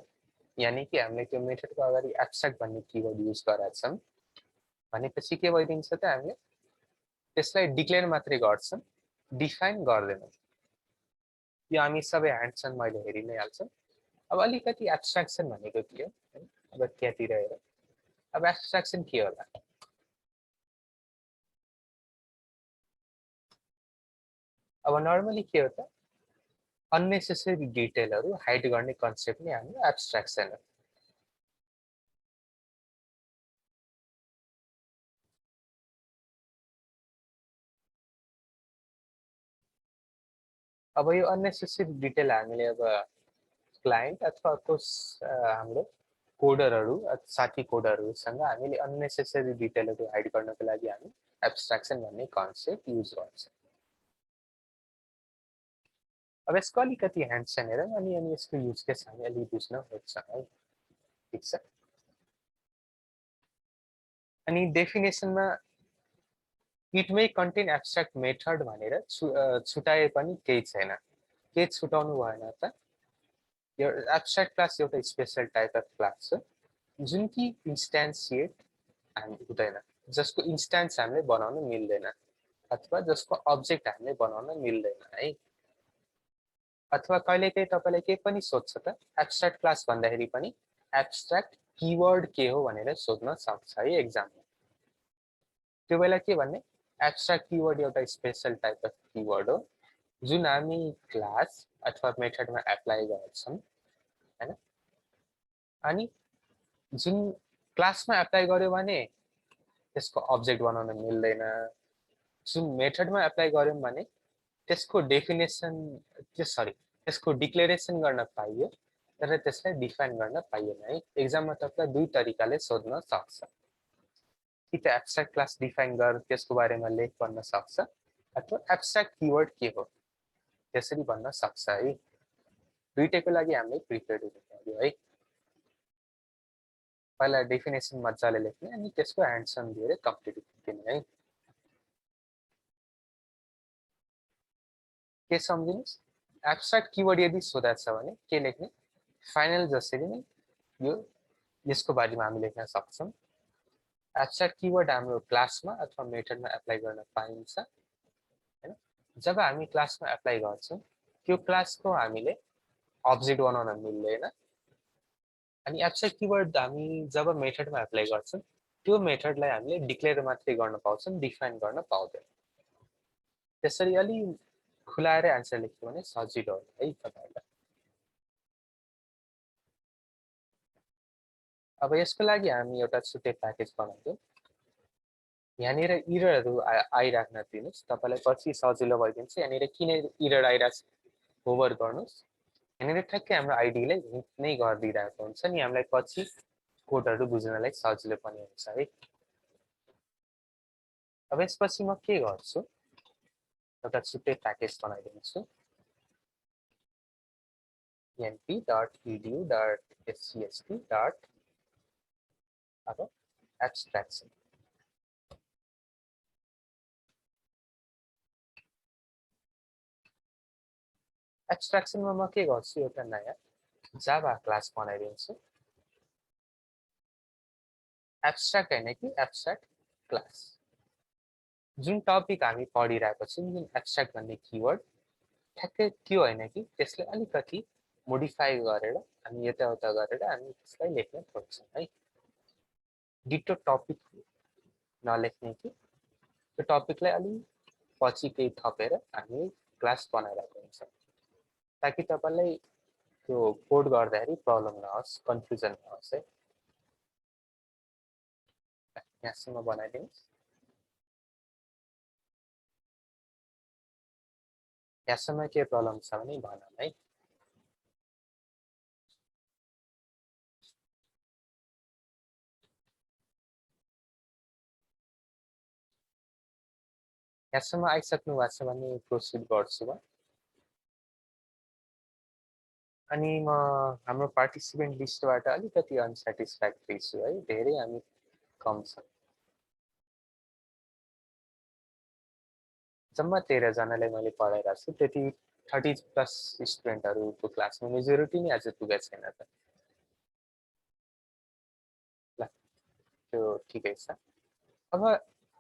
A: यानी कि हामीले त्यो मेथडको अगाडि एब्स्ट्राक्ट भन्ने किवर्ड युज गरेका छौँ भनेपछि के भइदिन्छ त हामीले त्यसलाई डिक्लेयर मात्रै गर्छौं डिफाइन गर्दैनौं यो हामी सबै ह्यान्डसन मैले हेरि नै हाल्छौं अब अलिकति एब्स्ट्र्याक्सन भनेको के हो अब त्यहाँतिर हेर अब एब्स्ट्र्याक्सन के होला अब नर्मली के हो त अननेसेसरी डिटेलहरु हाइड गर्ने कन्सेप्ट नै हाम्रो एब्स्ट्र्याक्सन हो अब यो अननेसेसरी डिटेल हामीले अब क्लाइन्ट अथवा हाम्रो कोडरहरु साथी कोडरहरुसँग हामीले अननेसेसरी डिटेलहरु हाइड गर्नको लागि हामी एब्स्ट्र्याक्सन भन्ने कन्सेप्ट युज गर्छौं अब यसको अलिकति ह्यान्डसन हेरौँ अनि यसको युज केस हामी अलि बुझ्न खोज्छौं है ठीक छ अनि डेफिनेसनमा it may contain abstract method भनेर छुटाए पनि केही छैन के छुटाउनु भएन त यो एब्स्ट्र्याक्ट क्लास एउटा स्पेशल टाइप अफ क्लास हो जुन कि इन्स्टान्सिएट हुँदैन जसको इन्स्टान्स हामीले बनाउन मिल्दैन अथवा जसको अब्जेक्ट हामीले बनाउन मिल्दैन है अथवा कहिलेकाहीँ तपाईलाई के पनि सोध्छ त एब्स्ट्र्याक्ट क्लास भन्दाखेरि पनि एब्स्ट्र्याक्ट कीवर्ड के हो भनेर सोध्न सक्छ है एक्जाममा त्यो बेला के भन्ने एब्स्ट्र्याक्ट कीवर्ड एउटा स्पेशल टाइप अफ कीवर्ड हो जुन हामी क्लास अथवा मेथडमा एप्लाई गर्छौं हैन अनि जुन क्लासमा एप्लाई गर्यो भने त्यसको अब्जेक्ट बनाउन मिल्दैन जुन मेथडमा एप्लाई गर्यौं भने त्यसको डेफिनेसन त्यसको डिक्लेरेसन गर्न पाइयो तर त्यसलाई डिफाइन गर्न पाइएन है एक्जाममा तपाईलाई दुई तरिकाले सोध्न सक्छ कि त एब्स्ट्र्याक्ट क्लास डिफाइन गर त्यसको बारेमा लेख भन्न सक्छ अथवा एब्स्ट्र्याक्ट कीवर्ड के हो त्यसरी भन्न सक्छ है दुईटैको लागि हामीले प्रिपेयर्ड हुनु पर्यो है पहिला डेफिनेसन मजाले लेख्ने अनि त्यसको ह्यान्डसन दिएर कम्प्लिट दिने है के सम्झिनुस् एब्स्ट्र्याक्ट कीवर्ड यदि सोधा छ भने के लेख्ने फाइनल जसरी नै यो यसको बारेमा हामी लेख्न सक्छौं एब्स्ट्र्याक्ट कीवर्ड हाम्रो क्लासमा अथवा मेथडमा एप्लाई गर्न पाइन्छ हैन जब हामी क्लासमा एप्लाई गर्छौं त्यो क्लासको हामीले अब्जेक्ट बनाउन मिल्दैन अनि एब्स्ट्र्याक्ट कीवर्ड हामी जब मेथडमा एप्लाई गर्छौं त्यो मेथडलाई हामीले डिक्लेयर मात्रै गर्न पाउँछौं डिफाइन गर्न पाउँदैन त्यसरी अलि खुलाएर आन्सर लेख्यो भने सजिलो हो है तपाईहरुलाई अब यसको लागि हामी एउटा छुट्टै प्याकेज बनाउँछौं यहाँनिर इररहरु आइराख्न दिनुस् तपाईलाई पछि सजिलो भइदिन्छ यहाँनिर किन इरर आइराछ होभर गर्नुस् यहाँनिर ठ्याक्कै हाम्रो आइडीलाई हिट नै गरिदिरहेको हुन्छ नि हामीलाई पछि कोडहरु बुझ्नलाई सजिलो पनि हुन्छ है अब यसपछि म के गर्छु एउटा छुट्टै प्याकेज बनाइदिन्छु np.edu.scst. अब abstraction एब्स्ट्र्याक्सनमा म के गर्छु एउटा नयाँ जावा क्लास बनाइदिन्छु एब्स्ट्र्याक्ट हैन कि एब्स्ट्र्याक्ट क्लास जुन टपिक हामी पढिरहेको छौं जुन एब्स्ट्र्याक्ट भन्ने कीवर्ड ठ्याक्कै त्यो हैन कि त्यसले अलिकति मोडिफाई गरेर हामी यताउता गरेर हामी त्यसलाई लेख्न खोज्छौं है डिटो टपिक नलेख्ने कि त्यो टपिकलाई अलि पछि केही थपेर हामी क्लास बनाइरहेको हुन्छ ताकि तपाईलाई त्यो कोड गर्दाखेरि प्रब्लम नहोस् कन्फ्युजन नहोस् है यहाँसम्म बनाइदिनुस् यहाँसम्म के प्रब्लम छ भने भनौँ है यहाँसम्म आइसक्नु भएको छ भने प्रोसिड गर्छु म अनि म हाम्रो पार्टिसिपेन्ट लिस्टबाट अलिकति अनस्याटिस्फ्याक्टरी छु है धेरै हामी कम छ जम्मा 13 जनालाई मैले पढाइरहेको छु त्यति 30 प्लस स्टुडेन्टहरुको क्लासमा मेजोरिटी नै आज पुगेको छैन त ल त्यो ठिकै छ अब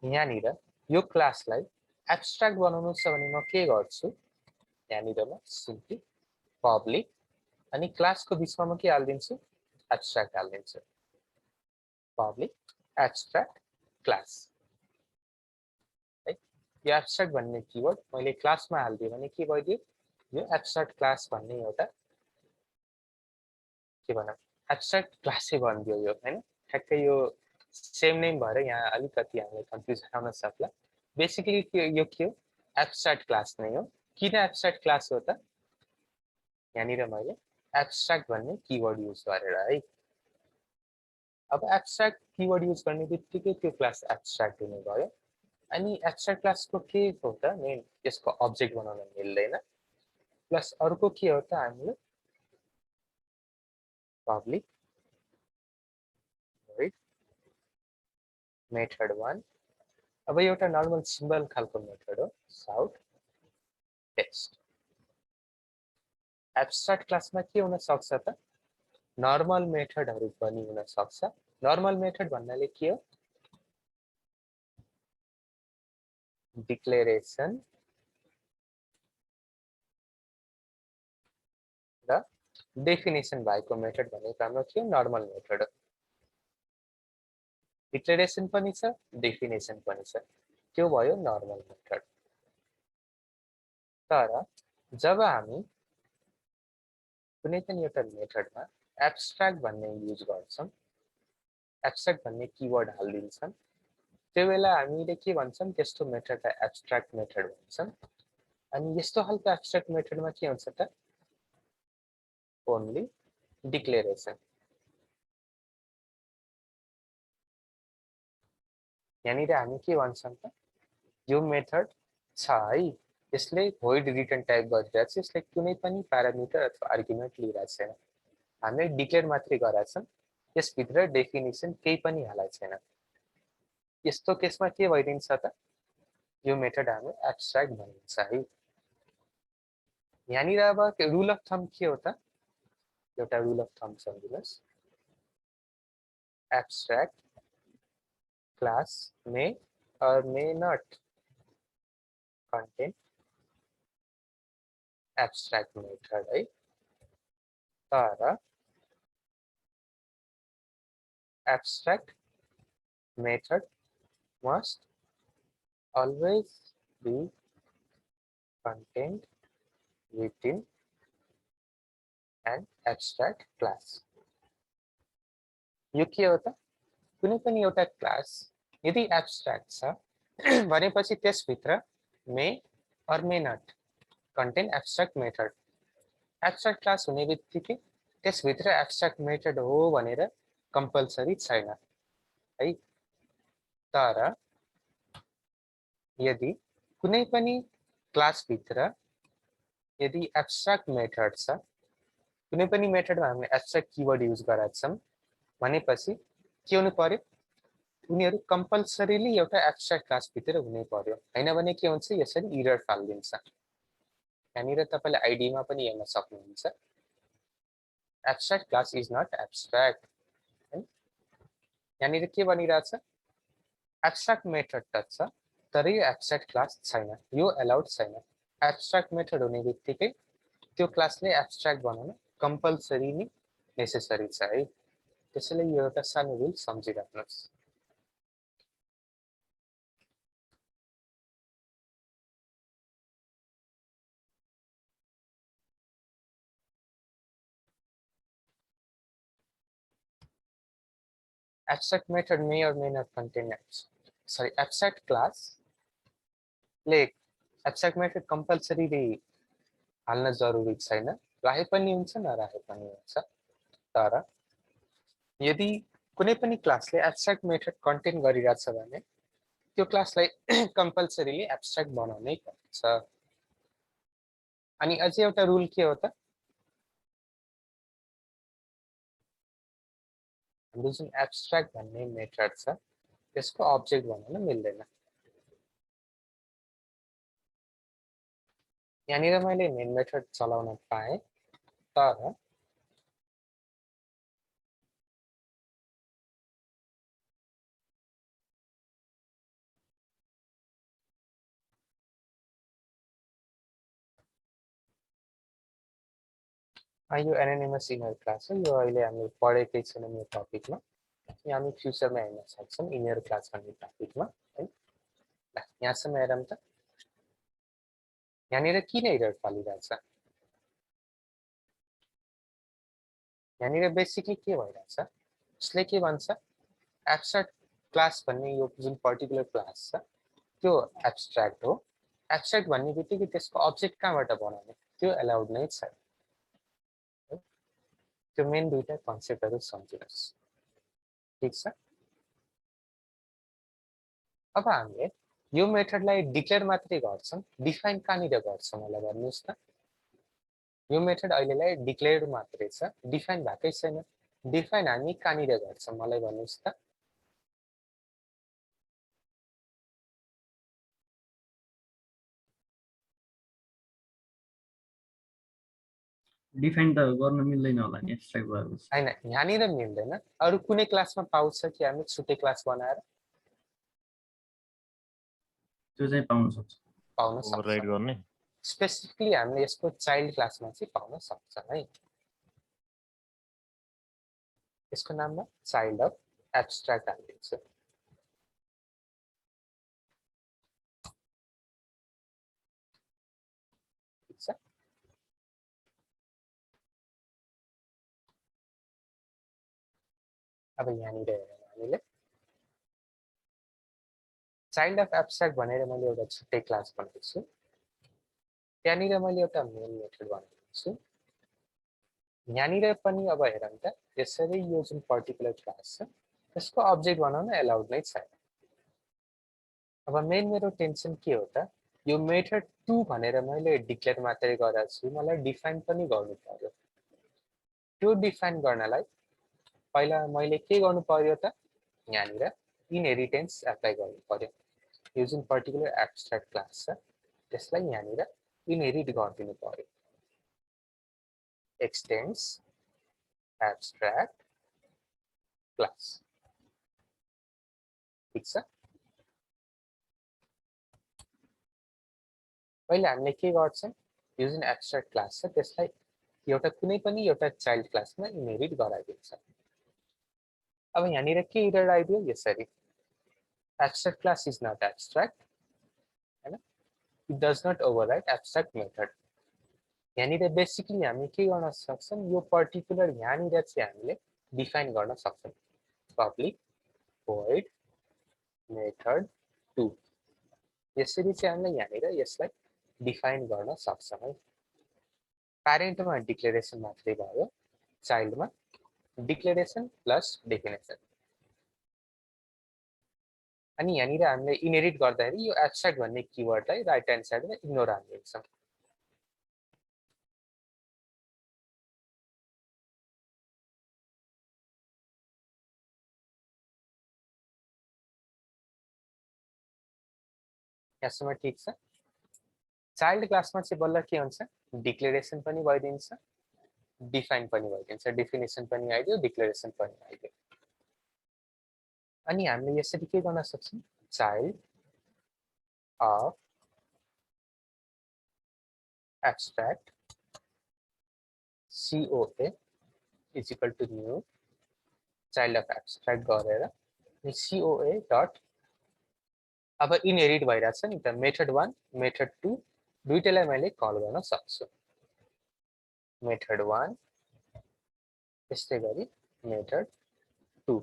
A: यहाँनिर यो क्लासलाई एब्स्ट्र्याक्ट बनाउनु छ भने म के गर्छु यहाँनिर म सिम्पली पब्लिक अनि क्लासको बीचमा म के हाल्दिन्छु एब्स्ट्र्याक्ट हाल्दिन्छु पब्लिक एब्स्ट्र्याक्ट क्लास है यो एब्स्ट्र्याक्ट भन्ने किवर्ड मैले क्लासमा हाल्दिए भने के भइदियो यो एब्स्ट्र्याक्ट क्लास भन्ने एउटा के भनौँ एब्स्ट्र्याक्ट क्लासै बनिदियो यो हैन ठ्याक्कै यो सेम नेम भएर यहाँ अलिकति हामीलाई कन्फ्युजन आउन सक्ला बेसिकली यो के हो एब्स्ट्र्याक्ट क्लास नै हो किन एब्स्ट्र्याक्ट क्लास हो त यहाँनिर मैले एब्स्ट्र्याक्ट भन्ने किवर्ड युज गरेर है अब एब्स्ट्र्याक्ट किवर्ड युज गर्ने बित्तिकै त्यो क्लास एब्स्ट्र्याक्ट हुने भयो अनि एब्स्ट्र्याक्ट क्लासको के हो त मेन यसको अब्जेक्ट बनाउन मिल्दैन प्लस अर्को के हो त हामीले पब्लिक void मेथड 1 अब एउटा नर्मल सिम्बल खालको मेथड हो shout text एब्स्ट्र्याक्ट क्लासमा के हुन सक्छ त नर्मल मेथडहरु पनि हुन सक्छ नर्मल मेथड भन्नाले के हो डिक्लेरेसन र डेफिनेसन भएको मेथड भनेको हाम्रो के नर्मल मेथड हो डिक्लेरेसन पनि छ डेफिनेसन पनि छ त्यो भयो नर्मल मेथड तर जब हामी कुनै पनि एउटा मेथडमा एब्स्ट्र्याक्ट भन्ने युज गर्छौं एब्स्ट्र्याक्ट भन्ने किवर्ड हाल्दिन्छौं त्यो बेला हामीले के भन्छौं त्यस्तो मेथडलाई एब्स्ट्र्याक्ट मेथड भन्छौं अनि यस्तो खालको एब्स्ट्र्याक्ट मेथडमा के हुन्छ त ओन्ली डिक्लेरेसन यहाँनिर हामी के भन्छौं त यो मेथड छ है यसले void रिटर्न टाइप गरिरहेको छ यसले कुनै पनि प्यारामिटर अथवा आर्गुमेन्ट लिइरहेको छैन हामीले डिक्लेयर मात्रै गरेका छौं यसभित्र डेफिनेसन केही पनि हालेको छैन यस्तो केसमा के भइदिन्छ त यो मेथड हामी एब्स्ट्र्याक्ट भनिन्छ है यहाँनिर अब रुल अफ थम्ब के हो त एउटा रुल अफ थम्ब सम्झिनुहोस् abstract class may or may not contain abstract method है तर abstract method must always be contained within an abstract class यो के हो त कुनै पनि एउटा क्लास यदि एब्स्ट्र्याक्ट छ भनेपछि त्यसभित्र मे or may not contain abstract method abstract class हुने बित्तिकै त्यसभित्र एब्स्ट्र्याक्ट मेथड हो भनेर कम्पल्सरी छैन है तर यदि कुनै पनि क्लास भित्र यदि एब्स्ट्र्याक्ट मेथड छ कुनै पनि मेथडमा हामीले एब्स्ट्र्याक्ट किवर्ड युज गरेका छौं भनेपछि के हुनु पर्यो उनीहरु कम्पल्सरीली एउटा एब्स्ट्र्याक्ट क्लास भित्र हुनै पर्यो हैन भने के हुन्छ यसरी एरर फाल्दिन्छ यहाँनिर तपाईले आईडी मा पनि हेर्न सक्नुहुन्छ abstract class is not abstract यहाँनिर के भनिरहेछ एब्स्ट्र्याक्ट मेथड त छ तर यो एब्स्ट्र्याक्ट क्लास छैन यो अलाउड छैन एब्स्ट्र्याक्ट मेथड हुने बित्तिकै त्यो क्लासले एब्स्ट्र्याक्ट बनाउन कम्पल्सरी नै नेसेसरी छ है त्यसैले यो एउटा सानो rule सम्झिराख्नुस् abstract method may or may not contain abstract class ले abstract method compulsory हाल्न जरुरी छैन राखे पनि हुन्छ नराखे पनि हुन्छ तर यदि कुनै पनि क्लासले abstract method कन्टेन गरिरहेछ भने त्यो क्लासलाई कम्पल्सरीली abstract बनाउनै पर्छ अनि अझै एउटा रुल के हो त हाम्रो जुन एब्स्ट्र्याक्ट भन्ने मेथड छ त्यसको अब्जेक्ट बनाउन मिल्दैन यहाँनिर मैले मेन मेथड चलाउन पाएँ तर यो एनोनिमस इनर क्लास हो यो अहिले हामीले पढेकै छैनौँ यो टपिकमा यो हामी फ्युचरमा हेर्न सक्छौँ इनर क्लास भन्ने टपिकमा है ल यहाँसम्म हेरौँ त यहाँनिर किन एरर फालिरहेछ यहाँनिर बेसिकली के भइरहेछ उसले के भन्छ एब्स्ट्र्याक्ट क्लास भन्ने यो जुन पर्टिकुलर क्लास छ त्यो एब्स्ट्र्याक्ट हो एब्स्ट्र्याक्ट भन्ने बित्तिकै त्यसको अब्जेक्ट कहाँबाट बनाउने त्यो एलाउड नै छ त्यो मेन दुईटा कन्सेप्टहरू सम्झिनुहोस् ठीक छ अब हामीले यो मेथडलाई डिक्लेयर मात्रै गर्छौँ डिफाइन कहाँनिर गर्छौँ मलाई भन्नुहोस् त यो मेथड अहिलेलाई डिक्लेयर्ड मात्रै छ डिफाइन भएकै छैन डिफाइन हामी कहाँनिर गर्छौँ मलाई भन्नुहोस् त
E: डिफाइन त गर्न मिल्दैन होला नि एब्स्ट्र्याक्ट भएपछि
A: हैन यहाँनिर मिल्दैन अरू कुनै क्लासमा पाउँछ कि हामी छुट्टै क्लास बनाएर
E: त्यो चाहिँ पाउन सक्छ
A: पाउन
F: ओभरराइड
A: सक्छ
F: गर्ने
A: स्पेसिफिकली हामीले यसको चाइल्ड क्लासमा चाहिँ पाउन सक्छ है यसको नाममा चाइल्ड अफ एब्स्ट्र्याक्ट हालिदिन्छु ठिक छ अब यहाँनिर हेरौँ हामीले चाइल्ड अफ एब्स्ट्र्याक्ट भनेर मैले एउटा छुट्टै क्लास बनाएको छु त्यहाँनिर मैले एउटा मेन मेथड बनाएको छु यहाँनिर पनि अब हेरौँ त यसरी यो जुन पर्टिकुलर क्लास छ त्यसको अब्जेक्ट बनाउन एलाउड नै छैन अब मेन मेरो टेन्सन के हो त यो मेथड 2 भनेर मैले डिक्लेयर मात्रै गरेको छु मलाई डिफाइन पनि गर्नु पर्यो त्यो डिफाइन गर्नलाई पहिला मैले के गर्नु पर्यो त यहाँनिर इनहेरिटेन्स एप्लाई गर्नु पर्यो यो जुन पर्टिकुलर एब्स्ट्र्याक्ट क्लास छ त्यसलाई यहाँनिर इनहेरिट गरिदिनु पर्यो एक्सटेन्ड्स एब्स्ट्र्याक्ट क्लास ठिक छ पहिले हामीले के गर्छौँ यो जुन एब्स्ट्र्याक्ट क्लास छ त्यसलाई एउटा कुनै पनि एउटा चाइल्ड क्लासमा इनहेरिट गराइदिन्छ अब यहाँनिर के एरर आइदियो यसरी abstract class is not abstract हैन it does not override abstract method यहाँनिर बेसिकली हामी के गर्न सक्छौँ यो पर्टिकुलर यहाँनिर चाहिँ हामीले डिफाइन गर्न सक्छौँ पब्लिक void मेथड 2 यसरी चाहिँ हामीले यहाँनिर यसलाई डिफाइन गर्न सक्छौँ है प्यारेन्टमा डिक्लेरेसन मात्रै भयो चाइल्डमा डिक्लेरेसन प्लस डेफिनेसन अनि यहाँनिर हामीले इनहेरिट गर्दाखेरि यो एब्स्ट्र्याक्ट भन्ने किवर्डलाई राइट ह्यान्ड साइडमा इग्नोर हालिदिन्छौँ यहाँसम्म ठिक छ चाइल्ड क्लासमा चाहिँ बल्ल के हुन्छ डिक्लेरेसन पनि भइदिन्छ डिफाइन पनि भइदिन्छ डेफिनेसन पनि आइदियो डिक्लेरेसन पनि आइदियो अनि हामीले यसरी के गर्न सक्छौँ child of abstract COA is equal to new child of abstract गरेर COA डट अब इनहेरिट भइरहेछ नि त मेथड 1 मेथड 2 दुईटैलाई मैले कल गर्न सक्छु मेथड 1 त्यस्तै गरी मेथड 2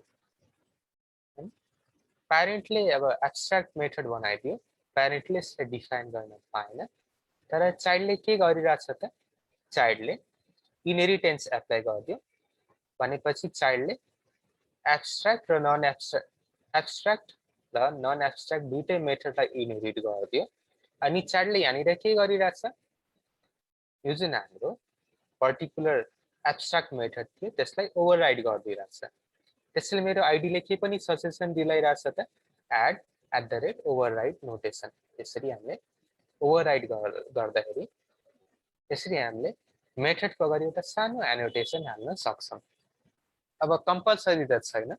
A: प्यारेन्टले अब एब्स्ट्र्याक्ट मेथड बनाइदियो प्यारेन्टले यसलाई डिफाइन गर्न पाएन तर चाइल्डले के गरिरहेछ त चाइल्डले इनहेरिटेन्स एप्लाई गरिदियो भनेपछि चाइल्डले एब्स्ट्र्याक्ट र नन एब्स्ट्र्याक्ट र नन एब्स्ट्र्याक्ट दुईटै मेथडलाई इनहेरिट गरिदियो अनि चाइल्डले यहाँनिर के गरिरहेछ यो जुन हाम्रो पर्टिकुलर एब्स्ट्र्याक्ट मेथड थियो त्यसलाई ओभरराइड गरिदिरहेछ त्यसैले मेरो आइडीले के पनि सजेसन दिलाइरहेछ त एड @override नोटेसन यसरी हामीले ओभरराइड गर्दाखेरि यसरी हामीले मेथडको अगाडि एउटा सानो एनोटेसन हाल्न सक्छौँ अब कम्पलसरी त छैन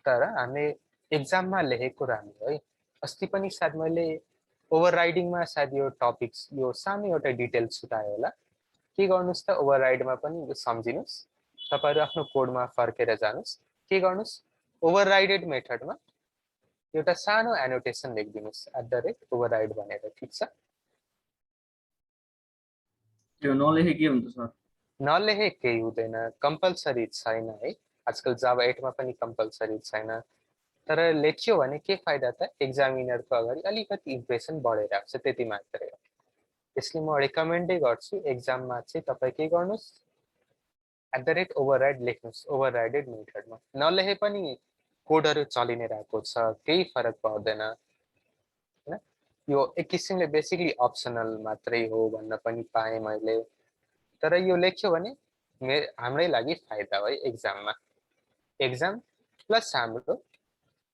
A: तर हामीले एक्जाममा लेखेको राम्रो है अस्ति पनि सायद मैले ओभरराइडिङमा सायद यो टपिक्स यो सानो एउटा डिटेल छुटायो होला के गर्नुस् त ओभरराइडमा पनि यो सम्झिनुस् तपाईहरु आफ्नो कोडमा फर्केर जानुस् के गर्नुस् ओभरराइडेड मेथडमा एउटा सानो एनोटेसन लेखिदिनुस् @override भनेर ठीक छ
E: त्यो नलेखे के हुन्छ सर
A: नलेखे केही हुँदैन कम्पल्सरी छैन है आजकल जावा 8 मा पनि कम्पल्सरी छैन तर लेख्यो भने के फाइदा त एक्जामिनरको अगाडि अलिकति इम्प्रेसन बढेर आउँछ त्यति मात्रै हो त्यसले म रेकमेन्डै गर्छु एक्जाममा चाहिँ तपाई के गर्नुस् @override लेख्नुस् ओभरराइडेड मेथडमा नलेखे पनि कोडहरु चलि नै रहेको छ केही फरक पर्दैन हैन यो एक किसिमले बेसिकली अप्सनल मात्रै हो भन्न पनि पाएँ मैले तर यो लेख्यो भने हाम्रै लागि फाइदा हो एक्जाममा एक्जाम प्लस हाम्रो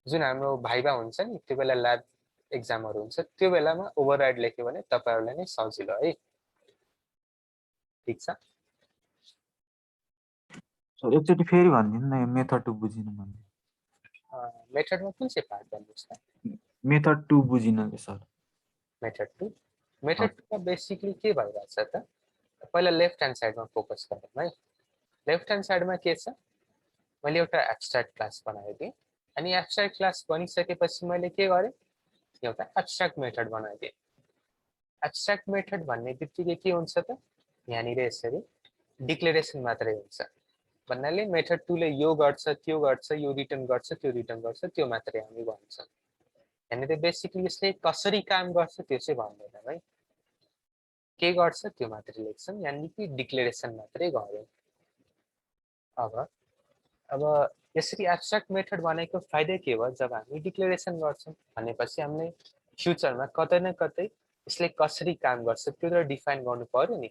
A: जुन हाम्रो भाइबा हुन्छ नि त्यो बेला ल्याब एक्जामहरु हुन्छ त्यो बेलामा ओभरराइड लेख्यो भने तपाईहरुलाई नै सजिलो है ठीक छ
F: सर एकचोटि फेरि भनिदिनु न यो मेथड 2 बुझिन मैले
A: मेथडमा कुन चाहिँ पार्ट भन्नुस् त
F: मेथड 2 बुझिन के सर
A: मेथड 2 मेथड 2 मा बेसिकली के भइरहेछ त पहिला लेफ्ट ह्यान्ड साइडमा फोकस गरौँ है लेफ्ट ह्यान्ड साइडमा के छ मैले एउटा एब्स्ट्र्याक्ट क्लास बनाइदिएँ अनि एब्स्ट्र्याक्ट क्लास बनिसकेपछि मैले के गरेँ एउटा एब्स्ट्र्याक्ट मेथड बनाइदिएँ एब्स्ट्र्याक्ट मेथड भन्ने बित्तिकै के हुन्छ त यहाँनिर यसरी डिक्लेरेसन मात्रै हुन्छ भन्नाले मेथड 2 ले यो गर्छ त्यो गर्छ यो रिटर्न गर्छ त्यो रिटर्न गर्छ त्यो मात्रै हामी भन्छौँ यहाँनिर बेसिकली यसले कसरी काम गर्छ त्यो चाहिँ भन्दैन है के गर्छ त्यो मात्रै लेख्छन् यानि कि डिक्लेरेसन मात्रै गर्यो अब यसरी एब्स्ट्र्याक्ट मेथड भनेको फाइदा के भयो जब हामी डिक्लेरेसन गर्छौं भनेपछि हामीले फ्युचरमा कतै न कतै यसले कसरी काम गर्छ त्यो त डिफाइन गर्नु पर्यो नि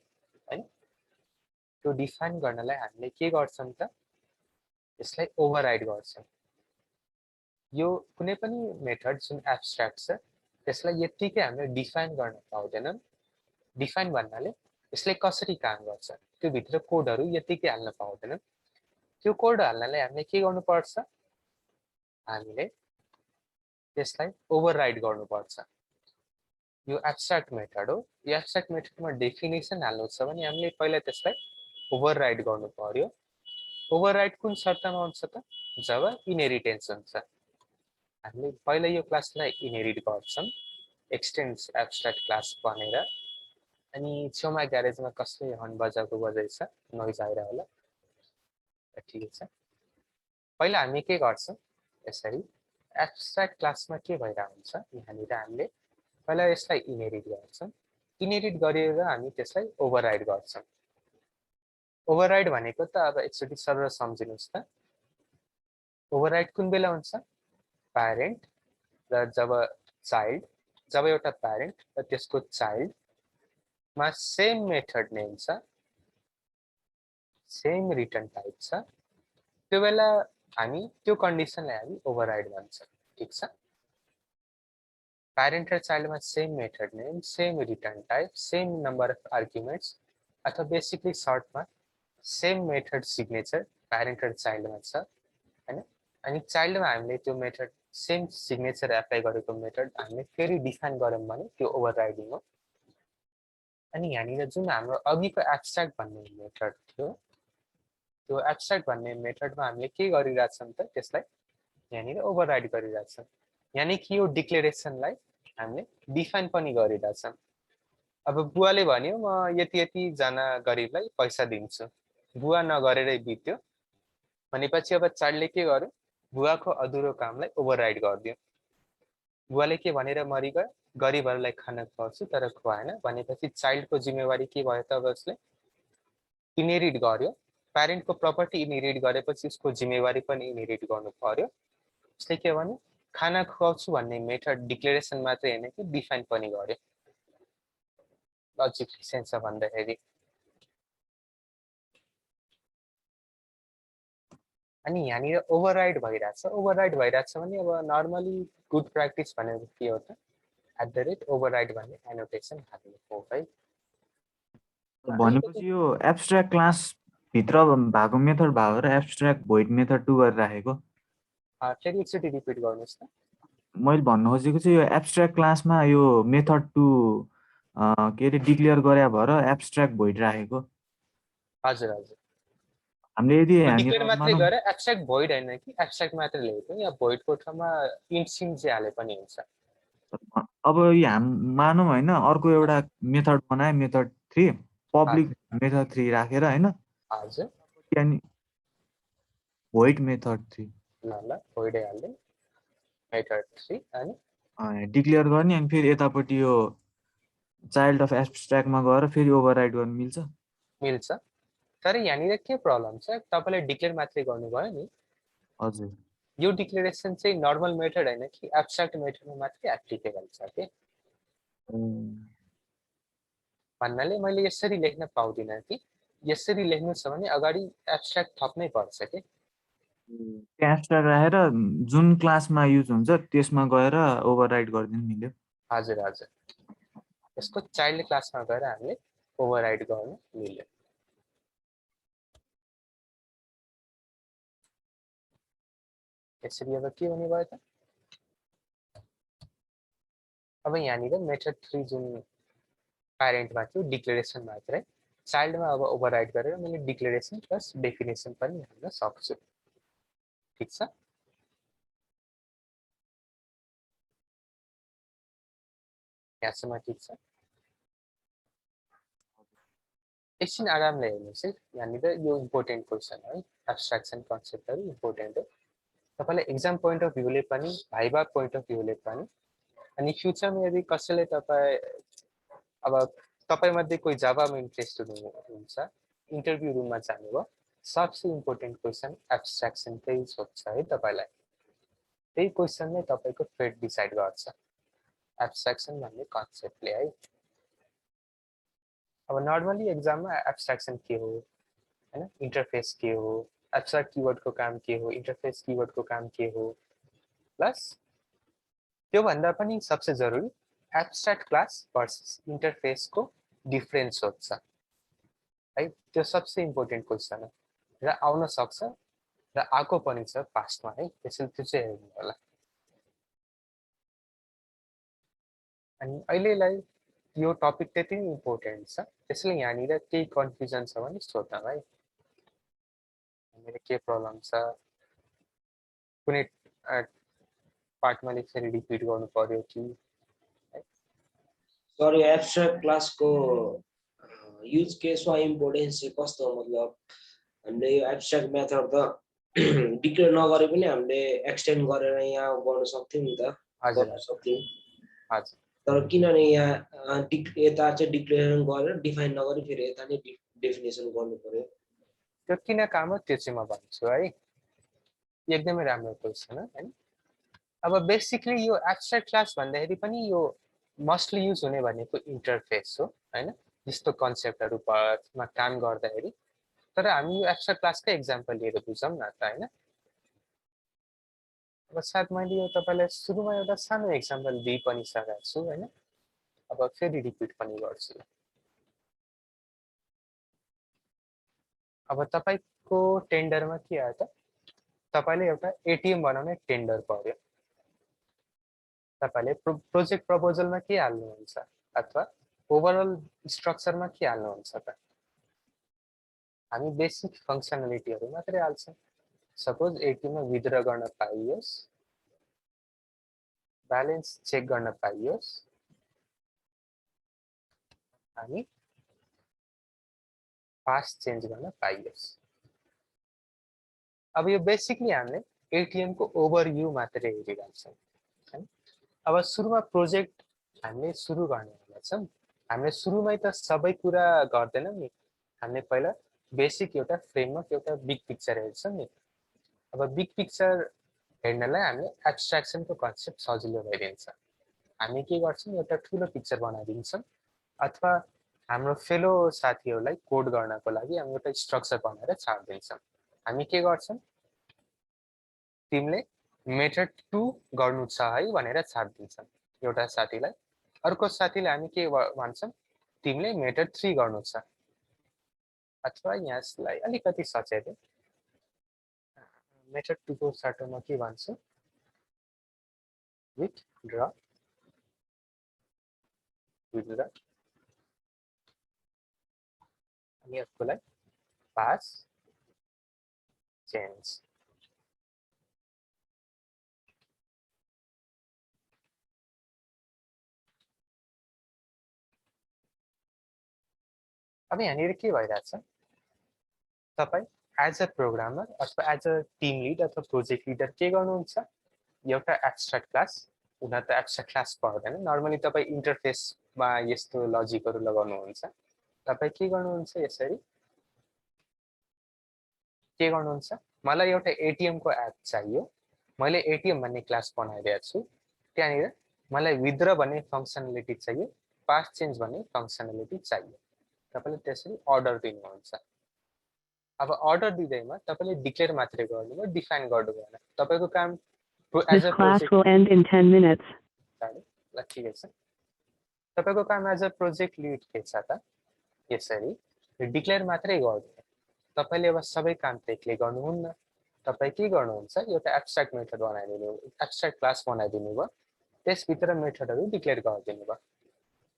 A: हैन त्यो डिफाइन गर्नलाई हामीले के गर्छौं त यसलाई ओभरराइड गर्छौं यो कुनै पनि मेथड जुन एब्स्ट्र्याक्ट छ त्यसलाई यतिकै हामीले डिफाइन गर्न पाउँदैनौं डिफाइन भन्नाले यसले कसरी काम गर्छ त्यो भित्र कोडहरु यतिकै हाल्न पाउँदैनौं त्यो कोड हाल्नलाई हामीले के गर्नुपर्छ हामीले त्यसलाई ओभरराइड गर्नुपर्छ यो एब्स्ट्र्याक्ट मेथड हो यो एब्स्ट्र्याक्ट मेथडमा डेफिनेसन हाल्नु छ भने हामीले पहिला त्यसलाई ओभरराइड गर्नु पर्यो ओभरराइड कुन शर्तमा हुन्छ त जब इनहेरिटेन्स हुन्छ हामीले पहिला यो क्लासलाई इनहेरिट गर्छौं एक्सटेन्ड्स एब्स्ट्र्याक्ट क्लास भनेर अनि छेउमा ग्यारेजमा कसले हर्न बजाएको बजाइछ नोइज आइरा होला ठीक छ पहिला हामी के गर्छौं यसरी एब्स्ट्र्याक्ट क्लासमा के भइरा हुन्छ यहाँनिर हामीले पहिला यसलाई इनहेरिट गर्छौं इनहेरिट गरेर हामी त्यसलाई ओभरराइड गर्छौं ओभरराइड भनेको त अब एकचोटी सरल सम्झिनुस् त ओभरराइड कुन बेला हुन्छ प्यारेन्ट र जब एउटा प्यारेन्ट र त्यसको चाइल्ड मा सेम मेथड नेम छ सेम रिटर्न टाइप छ त्यो बेला हामी त्यो कन्डिसनलाई हामी ओभरराइड भन्छौं ठीक छ प्यारेन्ट र चाइल्डमा same method name same return type same number of arguments अथवा बेसिकली सर्टमा सेम मेथड सिग्नेचर प्यारेन्ट र चाइल्डमा छ हैन अनि चाइल्डमा हामीले त्यो मेथड सेम सिग्नेचर एप्लाई गरेको मेथड हामीले फेरि डिफाइन गरौँ भने त्यो ओभरराइडिङ हो अनि यहाँनिर जुन हाम्रो अघिको एब्स्ट्र्याक्ट भन्ने मेथड थियो त्यो एब्स्ट्र्याक्ट भन्ने मेथडमा हामीले के गरिरहेछौं त त्यसलाई यहाँनिर ओभरराइड गरिरहेछौं यानी कि यो डिक्लेरेसनलाई हामीले डिफाइन पनि गरिरहेछौं अब बुवाले भन्यो म यति यति जना गरिबलाई पैसा दिन्छु बुवा नगरेरै बित्यो भनेपछि अब चाइल्डले के गर्यो बुवाको अधुरो कामलाई ओभरराइड गर्दियो बुवाले के भनेर मरिगयो गरिबहरुलाई खाना खुवाउँछु तर खुवाएन भनेपछि चाइल्डको जिम्मेवारी के भयो त अब उसले इनहेरिट गर्यो प्यारेन्टको प्रपर्टी इनहेरिट गरेपछि उसको जिम्मेवारी पनि इनहेरिट गर्नु पर्यो उसले के भन्यो खाना खुवाउँछु भन्ने मेथड डिक्लेरेसन मात्रै हैन कि डिफाइन पनि गर्यो लजिक सेन्स भन्दाखेरि अनि यहाँनिर ओभरराइड भइरहेछ भने अब नर्मली गुड प्र्याक्टिस भनेको के हो त @override भन्ने एनोटेसन हाल्नु हो है
F: भनेपछि यो एब्स्ट्र्याक्ट क्लास भित्र भएको मेथड भएको र एब्स्ट्र्याक्ट भोइड मेथड 2 गरेर राखेको
A: फेरि एकचोटि रिपिट गर्नुस् त
F: मैले भन्नु खोजेको चाहिँ यो एब्स्ट्र्याक्ट क्लासमा यो मेथड 2 के रे डिक्लेयर गरे भएर एब्स्ट्र्याक्ट भोइड राखेको
A: हजुर हजुर
F: हामीले यदि
A: डिक्लेयर
F: यहाँनिर
A: मात्रै
F: मानौँ
A: गरेर एब्स्ट्राक्ट भोइड होइन कि एब्स्ट्राक्ट मात्रै लेखेको या भोइडको ठाउँमा इन्ट सिन चाहिँ हाले पनि हुन्छ
F: अब यो मानौँ होइन अर्को एउटा मेथड बनाए मेथड 3 पब्लिक मेथड 3 राखेर होइन
A: हजुर
F: त्यहाँदेखि void मेथड 3
A: ल ल भोइडै हाल्दै मेथड 3 अनि
F: डिक्लेयर गर्ने अनि फेरि यतापट्टि यो चाइल्ड अफ एब्स्ट्राक्टमा गएर फेरि ओभरराइड गर्न मिल्छ
A: मिल्छ तर यहाँनिर के प्रब्लम छ तपाईँले डिक्लेयर मात्रै गर्नुभयो नि
F: हजुर
A: यो डिक्लेरेसन चाहिँ नर्मल मेथड होइन कि एब्स्ट्राक्ट मेथडमा मात्रै एप्लिकेबल छ के भन्नाले मैले यसरी लेख्न पाउँदिनँ कि यसरी लेख्नु छ भने अगाडि एब्स्ट्राक्ट थप्नै पर्छ कि
F: त्यहाँ एब्स्ट्राक्ट राखेर जुन क्लासमा युज हुन्छ त्यसमा गएर ओभरराइड गरिदिनु मिल्यो
A: हजुर हजुर यसको चाइल्ड क्लासमा गएर हामीले ओभरराइड गर्न मिल्यो यसरी अब के हुने भयो त अब यहाँनिर मेथड 3 जुन प्यारेन्टमा थियो डिक्लेरेसन मात्रै चाइल्डमा अब ओभरराइड गरेर मैले डिक्लेरेसन प्लस डेफिनेसन पनि हाल्न सक्छु ठिक छ यहाँसम्म ठिक छ एकछिन आरामले हेर्नुहोस् है यहाँनिर यो इम्पोर्टेन्ट क्वेसन है एब्स्ट्राक्सन कन्सेप्टहरू इम्पोर्टेन्ट हो तपाईँलाई एक्जाम पोइन्ट अफ भ्यूले पनि भाइभा पोइन्ट अफ भ्यूले पनि अनि फ्युचरमा यदि कसैले अब तपाईँमध्ये कोही जाभामा इन्ट्रेस्ट हुनुहुन्छ इन्टरभ्यू रुममा जानुभयो सबसे इम्पोर्टेन्ट क्वेसन एब्स्ट्राक्सनकै सोध्छ है तपाईँलाई त्यही क्वेसन नै तपाईँको फेट डिसाइड गर्छ एब्स्ट्राक्सन भन्ने कन्सेप्टले है अब नर्मली एक्जाममा एब्स्ट्राक्सन के हो हैन इन्टरफेस के हो एब्स्ट्राक्ट किवर्डको काम के हो इन्टरफेस किवर्डको काम के हो प्लस त्योभन्दा पनि सबसे जरुरी एब्स्ट्राक्ट क्लास भर्सेस इन्टरफेसको डिफरेन्स सोध्छ है त्यो सबसे इम्पोर्टेन्ट क्वेसन हो र आउन सक्छ र आएको पनि छ पास्टमा है त्यसैले त्यो चाहिँ हेर्नु होला अनि अहिलेलाई यो टपिक त्यति नै इम्पोर्टेन्ट छ त्यसैले यहाँनिर केही कन्फ्युजन छ भने सोध्न है यहाँनिर के प्रब्लम छ कुनै पार्टमा लेखेर रिपिट गर्नु पर्यो कि
D: सर यो एब्स्ट्राक्ट क्लासको युज केस वा इम्पोर्टेन्स चाहिँ कस्तो मतलब हामीले यो एब्स्ट्राक्ट मेथड त डिक्लेयर नगरे पनि हामीले एक्सटेन्ड गरेर यहाँ गर्न सक्थ्यौँ नि त गर्न सक्थ्यौँ
A: हजुर
D: तर किनभने यहाँ यता चाहिँ डिक्लेरेसन गरेर डिफाइन नगरी फेरि यता नै डेफिनेसन गर्नु पर्यो
A: त्यो किन काम हो त्यो चाहिँ म भन्छु है एकदमै राम्रो क्वेसन हो हैन अब बेसिकली यो एब्स्ट्राक्ट क्लास भन्दाखेरि पनि यो मस्टली युज हुने भनेको इन्टरफेस हो हैन जस्तो कन्सेप्टहरुमा काम गर्दाखेरि तर हामी यो एब्स्ट्राक्ट क्लासकै एक्जाम्पल लिएर बुझौँ न त हैन अब सायद मैले यो तपाईलाई सुरुमा एउटा सानो एक्जाम्पल दिइ पनि सकेको छु हैन अब फेरि रिपिट पनि गर्छु अब तपाईको टेन्डरमा के आयो त तपाईले एउटा एटीएम बनाउने टेन्डर पर्यो तपाईले प्रोजेक्ट प्रपोजलमा के हाल्नुहुन्छ अथवा ओभरअल स्ट्रक्चरमा के हाल्नुहुन्छ त हामी बेसिक फंक्शनालिटीहरु मात्रै हाल्छौं सपोज एटीएममा विथड्र गर्न पाइयोस् ब्यालेन्स चेक गर्न पाइयोस् अनि पास चेन्ज गर्न पाइयोस् अब यो बेसिकली हामीले एटीएम को ओभरभ्यू मात्रै हेरिरहेछौं हैन अब सुरुमा प्रोजेक्ट हामीले सुरु गर्ने छौं हामीले सुरुमै त सबै कुरा गर्दैनौं नि हामीले पहिला बेसिक एउटा फ्रेमवर्क एउटा बिग पिक्चर हेर्छौं नि अब बिग पिक्चर हेर्नलाई हामीले एब्स्ट्राक्सनको कन्सेप्ट सजिलो भइदिन्छ हामी के गर्छौं एउटा ठूलो पिक्चर बनाइदिन्छौं अथवा हाम्रो फेलो साथीहरुलाई कोड गर्नको लागि हामी एउटा स्ट्रक्चर बनाएर छाड्दिन्छौं हामी के गर्छौं तिमीले मेथड 2 गर्नु छ है भनेर छाड्दिन्छौं एउटा साथीलाई अर्को साथीले हामी के भन्छौं तिमीले मेथड 3 गर्नु छ अथवा यसलाई अलिकति सचेत मेथड 2 को साटोमा के भन्छु विथड्र अनि यसकोलाई पास चेन्ज। अब यहाँनिर के भइरहेछ, तपाईँ एज अ प्रोग्रामर अथवा एज अ टिम लिड अथवा प्रोजेक्ट लिडर के गर्नुहुन्छ, एउटा एब्स्ट्र्याक्ट क्लास, हुन त एब्स्ट्र्याक्ट क्लास पर्दैन, नर्मली तपाईँ इन्टरफेसमा यस्तो लजिकहरू लगाउनुहुन्छ। तपाईँ के गर्नुहुन्छ, यसरी के गर्नुहुन्छ, मलाई एउटा एटिएम को एप चाहियो, मैले एटिएम भन्ने क्लास बनाइदिएको छु, त्यहाँनिर मलाई विथड्र भन्ने फङ्सनालिटी चाहियो, पास चेन्ज भन्ने फङ्सनालिटी चाहियो। तपाईले त्यसरी अर्डर दिनुहुन्छ। अब अर्डर दिँदैमा तपाईले डिक्लेयर मात्रै गर्नुभयो, डिफाइन गर्नु भएन। तपाईको काम
G: This class will end in 10 minutes.
A: ल ठिकै छ। तपाईको काम एज अ प्रोजेक्ट लिड के छ त, यसरी डिक्लेयर मात्रै गर्नु। तपाईले अब सबै काम त एक्लै गर्नुहुन्न, तपाई के गर्नुहुन्छ, एउटा एब्स्ट्र्याक्ट मेथड बनाइदिनु, एब्स्ट्र्याक्ट क्लास बनाइदिनु भयो, त्यसभित्र मेथडहरू डिक्लेयर गरिदिनु भयो।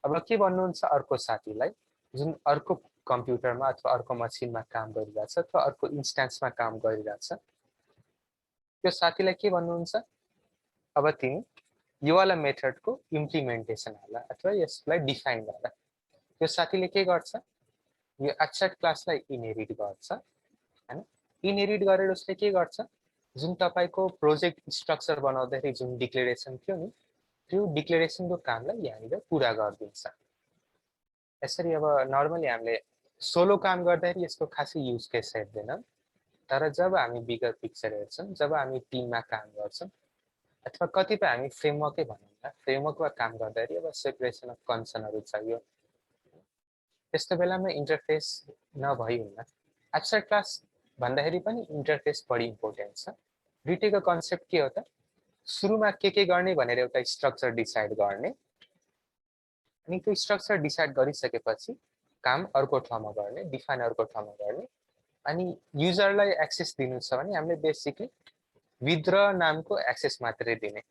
A: अब के भन्नुहुन्छ अर्को साथीलाई, जुन अर्को कम्प्युटरमा अथवा अर्को मसिनमा काम गरिरहेछ अथवा अर्को इन्स्टान्समा काम गरिरहेछ, त्यो साथीलाई के भन्नुहुन्छ, अब तिमी यो वाला मेथडको इम्प्लिमेन्टेसन हाल अथवा यसलाई डिफाइन गर। त्यो साथीले के गर्छ, यो एब्स्ट्र्याक्ट क्लासलाई इनहेरिट गर्छ, हैन। इनहेरिट गरेर उसले के गर्छ, जुन तपाईको प्रोजेक्ट स्ट्रक्चर बनाउँदाखेरि जुन डिक्लेरेसन थियो नि, त्यो डिक्लेरेसनको कामलाई यहाँनिर पुरा गरिदिन्छ। यसरी अब नर्मली हामीले सोलो काम गर्दाखेरि यसको खासै युज केस हेर्दैनौँ, तर जब हामी बिगर पिक्चर हेर्छौँ, जब हामी टिममा काम गर्छौँ अथवा कतिपय हामी फ्रेमवर्कै भनौँ न, फ्रेमवर्कमा काम गर्दाखेरि अब सेपरेसन अफ कन्सर्नहरू चाहियो, त्यस्तो बेलामा इन्टरफेस नभई हुन्न। एब्स्ट्र्याक्ट क्लास भन्दाखेरि पनि इन्टरफेस बढी इम्पोर्टेन्ट छ। दुईटैको कन्सेप्ट के हो त, सुरुमा के गर्ने भनेर एउटा स्ट्रक्चर डिसाइड गर्ने, अनि त्यो स्ट्रक्चर डिसाइड गरिसकेपछि काम अर्को ठाउँमा गर्ने, डिफाइन अर्को ठाउँमा गर्ने, अनि युजरलाई एक्सेस दिनु छ भने हामीले बेसिकली विथड्र नामको एक्सेस मात्रै दिने,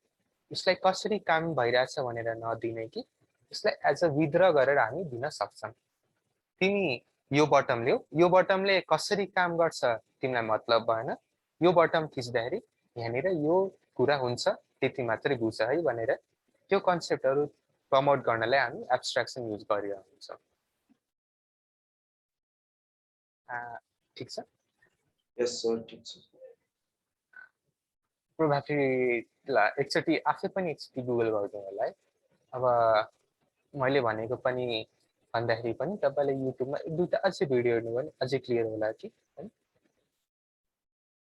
A: उसलाई कसरी काम भइरहेछ भनेर नदिने कि उसलाई एज अ विथड्र गरेर हामी दिन सक्छौँ। तिमी यो बटम ल्याऊ, यो बटमले कसरी काम गर्छ तिमीलाई मतलब भएन, यो बटम थिच्दाखेरि यहाँनिर यो कुरा हुन्छ, त्यति मात्रै बुझ है भनेर त्यो कन्सेप्टहरू प्रमोट गर्नलाई हामी एब्स्ट्र्याक्सन युज गरिरहेको हुन्छौँ। ठिक छ?
D: यस सर, ठिक छ।
A: प्रोभाबली एकचोटि आफै पनि एकचोटि गुगल गरिदिनु होला है। अब मैले भनेको पनि भन्दाखेरि पनि तपाईँले युट्युबमा एक दुईवटा अझै भिडियो हेर्नुभयो भने अझै क्लियर होला कि, है।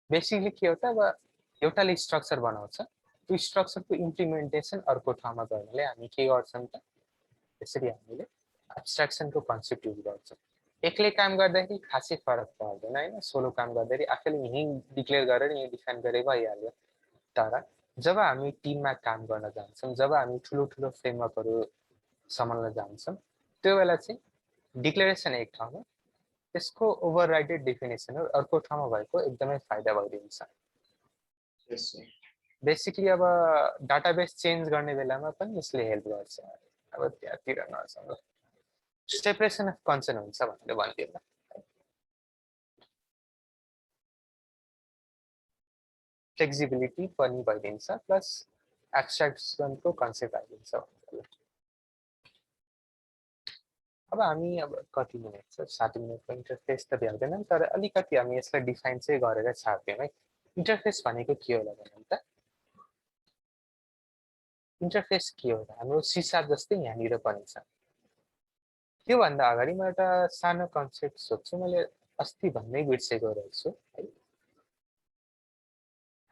A: बेसिकली के हो त, अब एउटाले स्ट्रक्चर बनाउँछ, त्यो स्ट्रक्चरको इम्प्लिमेन्टेसन अर्को ठाउँमा गर्नलाई हामी के गर्छौँ त, यसरी हामीले एब्स्ट्र्याक्सनको कन्सेप्ट युज गर्छौँ। एक्लै काम गर्दाखेरि खासै फरक पर्दैन, हैन। सोलो काम गर्दाखेरि आफैले यहीँ डिक्लेयर गरेर यहीँ डिफाइन गरे भइहाल्यो। तर जब हामी टिममा काम गर्न जान्छौँ, जब हामी ठुलो ठुलो फ्रेमवर्कहरू सम्हाल्न जान्छौँ, त्यो बेला चाहिँ डिक्लेरेसन एक ठाउँमा, त्यसको ओभरराइडेड डेफिनेसनहरू अर्को ठाउँमा भएको एकदमै फाइदा भइदिन्छ।
D: यस सर।
A: बेसिकली अब डाटाबेस चेन्ज गर्ने बेलामा पनि यसले हेल्प गर्छ। अब त्यहाँतिर नजाउँ, सेपरेसन अफ कन्सर्न हुन्छ भनेर भन्दिनँ। फ्लेक्सिबिलिटी पनि भइदिन्छ, प्लस एब्स्ट्र्याक्सनको कन्सेप्ट आइदिन्छ। अब हामी अब कति मिनट छ, 7 मिनटको इन्टरफेस त भ्याउँदैनौँ, तर अलिकति हामी यसलाई डिफाइन चाहिँ गरेर छाड्यौँ है। इन्टरफेस भनेको के होला भनौँ त, इन्टरफेस के हो, हाम्रो सिसा जस्तै यहाँनिर पनि छ। त्योभन्दा अगाडि म एउटा सानो कन्सेप्ट सोध्छु, मैले अस्ति भन्नै बिर्सेको रहेछु है।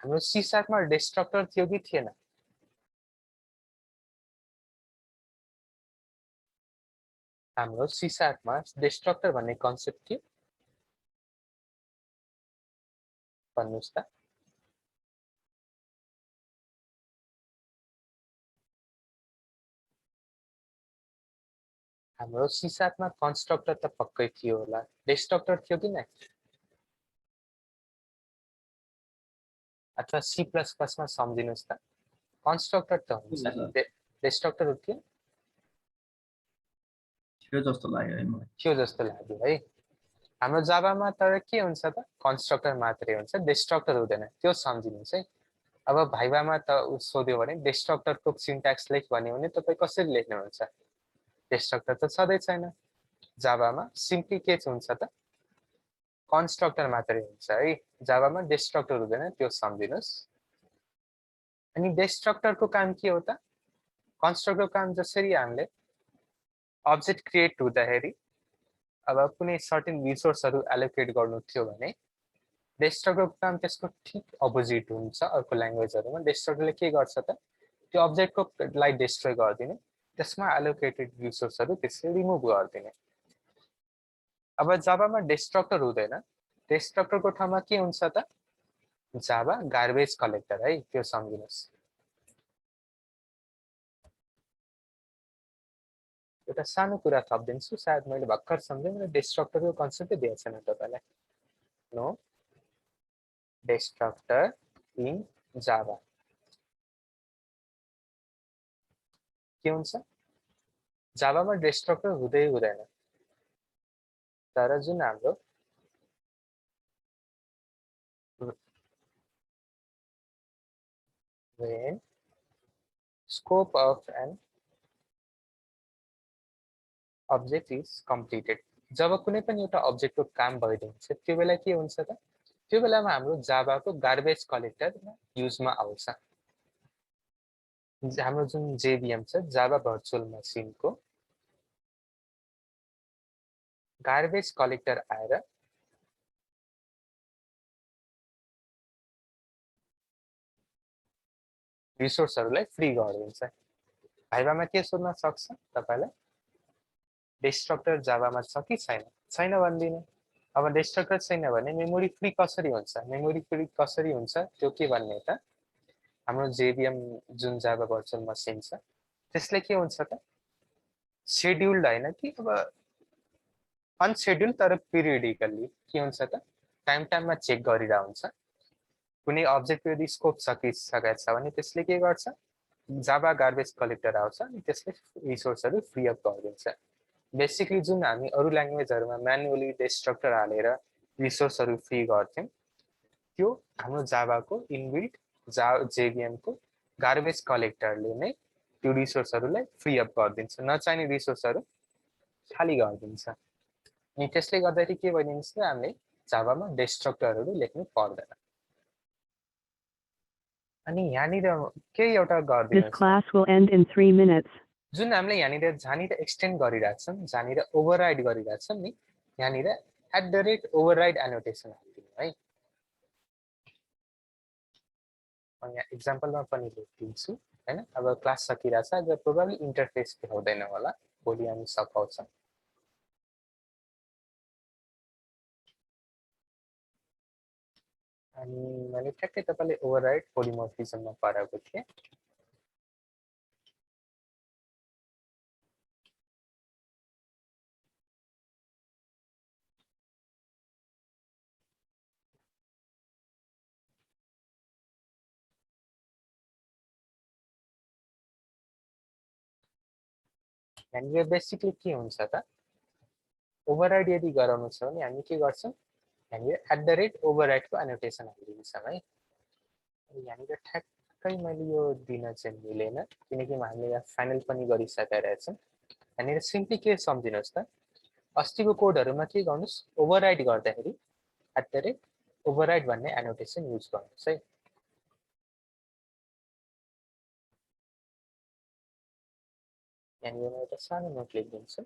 A: हाम्रो सिसामा डिस्ट्रक्टर थियो कि थिएन? हाम्रो सिसामा डिस्ट्रक्टर भन्ने कन्सेप्ट थियो, भन्नुहोस् त। हाम्रो सिसामा कन्स्ट्रक्टर त पक्कै थियो होला, डिस्ट्रक्टर थियो कि नै? अथवा C++मा सम्झिनुहोस् त, कन्स्ट्रक्टर त हुन्छ नि, डिस्ट्रक्टर थियो?
E: थियो जस्तो लाग्यो है मलाई।
A: थियो जस्तो लाग्यो है। हाम्रो जाभामा तर के हुन्छ त कन्स्ट्रक्टर मात्रै हुन्छ डिस्ट्रक्टर हुँदैन त्यो सम्झिनुहोस् है अब भाइभामा त सोध्यो भने डिस्ट्रक्टरको सिन्ट्याक्स लेख भन्यो भने तपाईँ कसरी लेख्नुहुन्छ डिस्ट्रक्टर त छँदै छैन जाभामा सिम्पली के हुन्छ त कन्स्ट्रक्टर मात्रै हुन्छ है जाभामा डिस्ट्रक्टर हुँदैन त्यो सम्झिनुहोस् अनि डिस्ट्रक्टरको काम के हो त कन्स्ट्रक्टरको काम जसरी हामीले अब्जेक्ट क्रिएट हुँदाखेरि अब कुनै सर्टेन रिसोर्सहरू एलोकेट गर्नु थियो भने डिस्ट्रक्टरको काम त्यसको ठिक अपोजिट हुन्छ अर्को ल्याङ्ग्वेजहरुमा डिस्ट्रक्टरले के गर्छ त त्यो अब्जेक्टको लाई डिस्ट्रोय गर्दिने त्यसमा एलोकेटेड रिसोर्सहरू त्यसले रिमुभ गर्दिने अब जाभामा डिस्ट्रक्टर हुँदैन डिस्ट्रक्टरको ठाउँमा के हुन्छ त जाभा गार्बेज कलेक्टर है त्यो सम्झिनुहोस् एउटा सानो कुरा थपिदिन्छु सायद मैले भर्खर सम्झेँ र डिस्ट्रक्टरको कन्सेप्टै दिएको छैन तपाईलाई नो डिस्ट्रक्टर इन जाभा के हुन्छ जाभामा डिस्ट्रक्टर हुँदैन तर जुन हाम्रो when scope of an object is completed जब कुनै पनि एउटा अब्जेक्टको काम भइदिन्छ त्यो बेला के हुन्छ त त्यो बेलामा हाम्रो जाभाको गार्बेज कलेक्टर युजमा आउँछ हाम्रो जुन जेभीएम छ जाभा भर्चुअल मसिनको गार्बेज कलेक्टर आएर रिसोर्सहरूलाई फ्री गरिदिन्छ भाइभामा के सोध्न सक्छ तपाईलाई डिस्ट्रक्टर जाभामा छ कि छैन छैन भन्दिने अब डिस्ट्रक्टर छैन भने मेमोरी फ्री कसरी हुन्छ मेमोरी फ्री कसरी हुन्छ त्यो के भन्ने त हाम्रो जेभीएम जुन जाभा भर्चुअल मसिन छ त्यसले के हुन्छ त शेड्युल्ड हैन कि अब अनशेड्युल्ड तर पिरियडिकली के हुन्छ त टाइममा चेक गरिरा हुन्छ कुनै अब्जेक्ट यदि स्कोप सकिसकेको छ भने त्यसले के गर्छ जाभा गार्बेज कलेक्टर आउँछ अनि त्यसले रिसोर्सहरू फ्री अप गरिदिन्छ बेसिकली जुन हामी अरु ल्याङ्ग्वेजहरुमा म्यानुअली डिस्ट्रक्टर हालेर रिसोर्सहरू फ्री गर्थ्यौं त्यो हाम्रो जाभाको इनबिल्ट जेभीएम को गार्बेज कलेक्टरले नै त्यो रिसोर्सहरूलाई फ्री अप गरिदिन्छ नचाहिने रिसोर्सहरू खाली गरिदिन्छ अनि त्यसले गर्दाखेरि के भइदिन्छ त हामीले जाभामा डिस्ट्रक्टरहरू लेख्नु पर्दैन अनि यहाँनिर केही एउटा
G: This
A: गरिदिनुहोस्
G: class will end in 3 minutes.
A: जुन हामीले यहाँनिर जहाँनिर एक्सटेन्ड गरिरहेछौँ जहाँनिर ओभरराइड गरिरहेछौँ नि यहाँनिर @ओभरराइड एनोटेसन हाल्दिनु है म यहाँ एक्जाम्पलमा पनि लेखिदिन्छु हैन अब क्लास सकिरहेछ आज प्रोबब्ली इन्टरफेस हुँदैन होला भोलि हामी सकाउँछौँ अनि मैले ठ्याक्कै तपाईले ओभरराइड पोलिमोर्फिजममा पढाएको थिएँ यहाँनिर बेसिकली के हुन्छ त ओभरराइड यदि गराउनु छ भने हामी के गर्छौँ यहाँनिर @ओभरराइडको एनोटेसन हालिदिन्छौँ है यहाँनिर ठ्याक्कै मैले यो दिन चाहिँ मिलेन किनकि हामीले यहाँ फाइनल पनि गरिसकेका रहेछौँ यहाँनिर सिम्पली के सम्झिनुहोस् त अस्तिको कोडहरुमा के गर्नुस् ओभरराइड गर्दाखेरि @ओभरराइड भन्ने एनोटेसन युज गर्नुस् है यहाँनिर म एउटा सानो नोट लेखिदिन्छु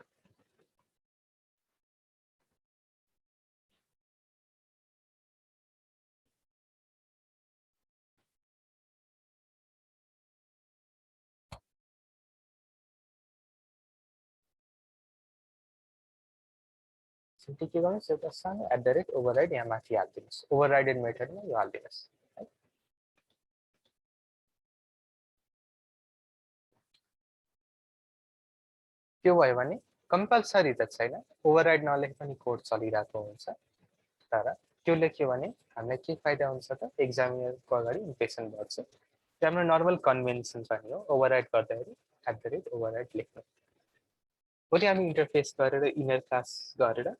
A: सिम्पली के गर्नुस् एउटा सानो @ओभरराइड यहाँ माथि हाल्दिनुस् ओभरराइडेड मेथडमा यो हाल्दिनुस् है त्यो भयो भने कम्पल्सरी त छैन ओभरराइड नलेखे पनि कोड चलिरहेको हुन्छ तर त्यो लेख्यो भने हामीलाई के फाइदा हुन्छ त एक्जामिनरको अगाडि इम्प्रेसन बढ्छ त्यो हाम्रो नर्मल कन्भेन्सन पनि हो ओभरराइड गर्दाखेरि @ओभरराइड लेख्नु भोलि हामी इन्टरफेस गरेर इनर क्लास गरेर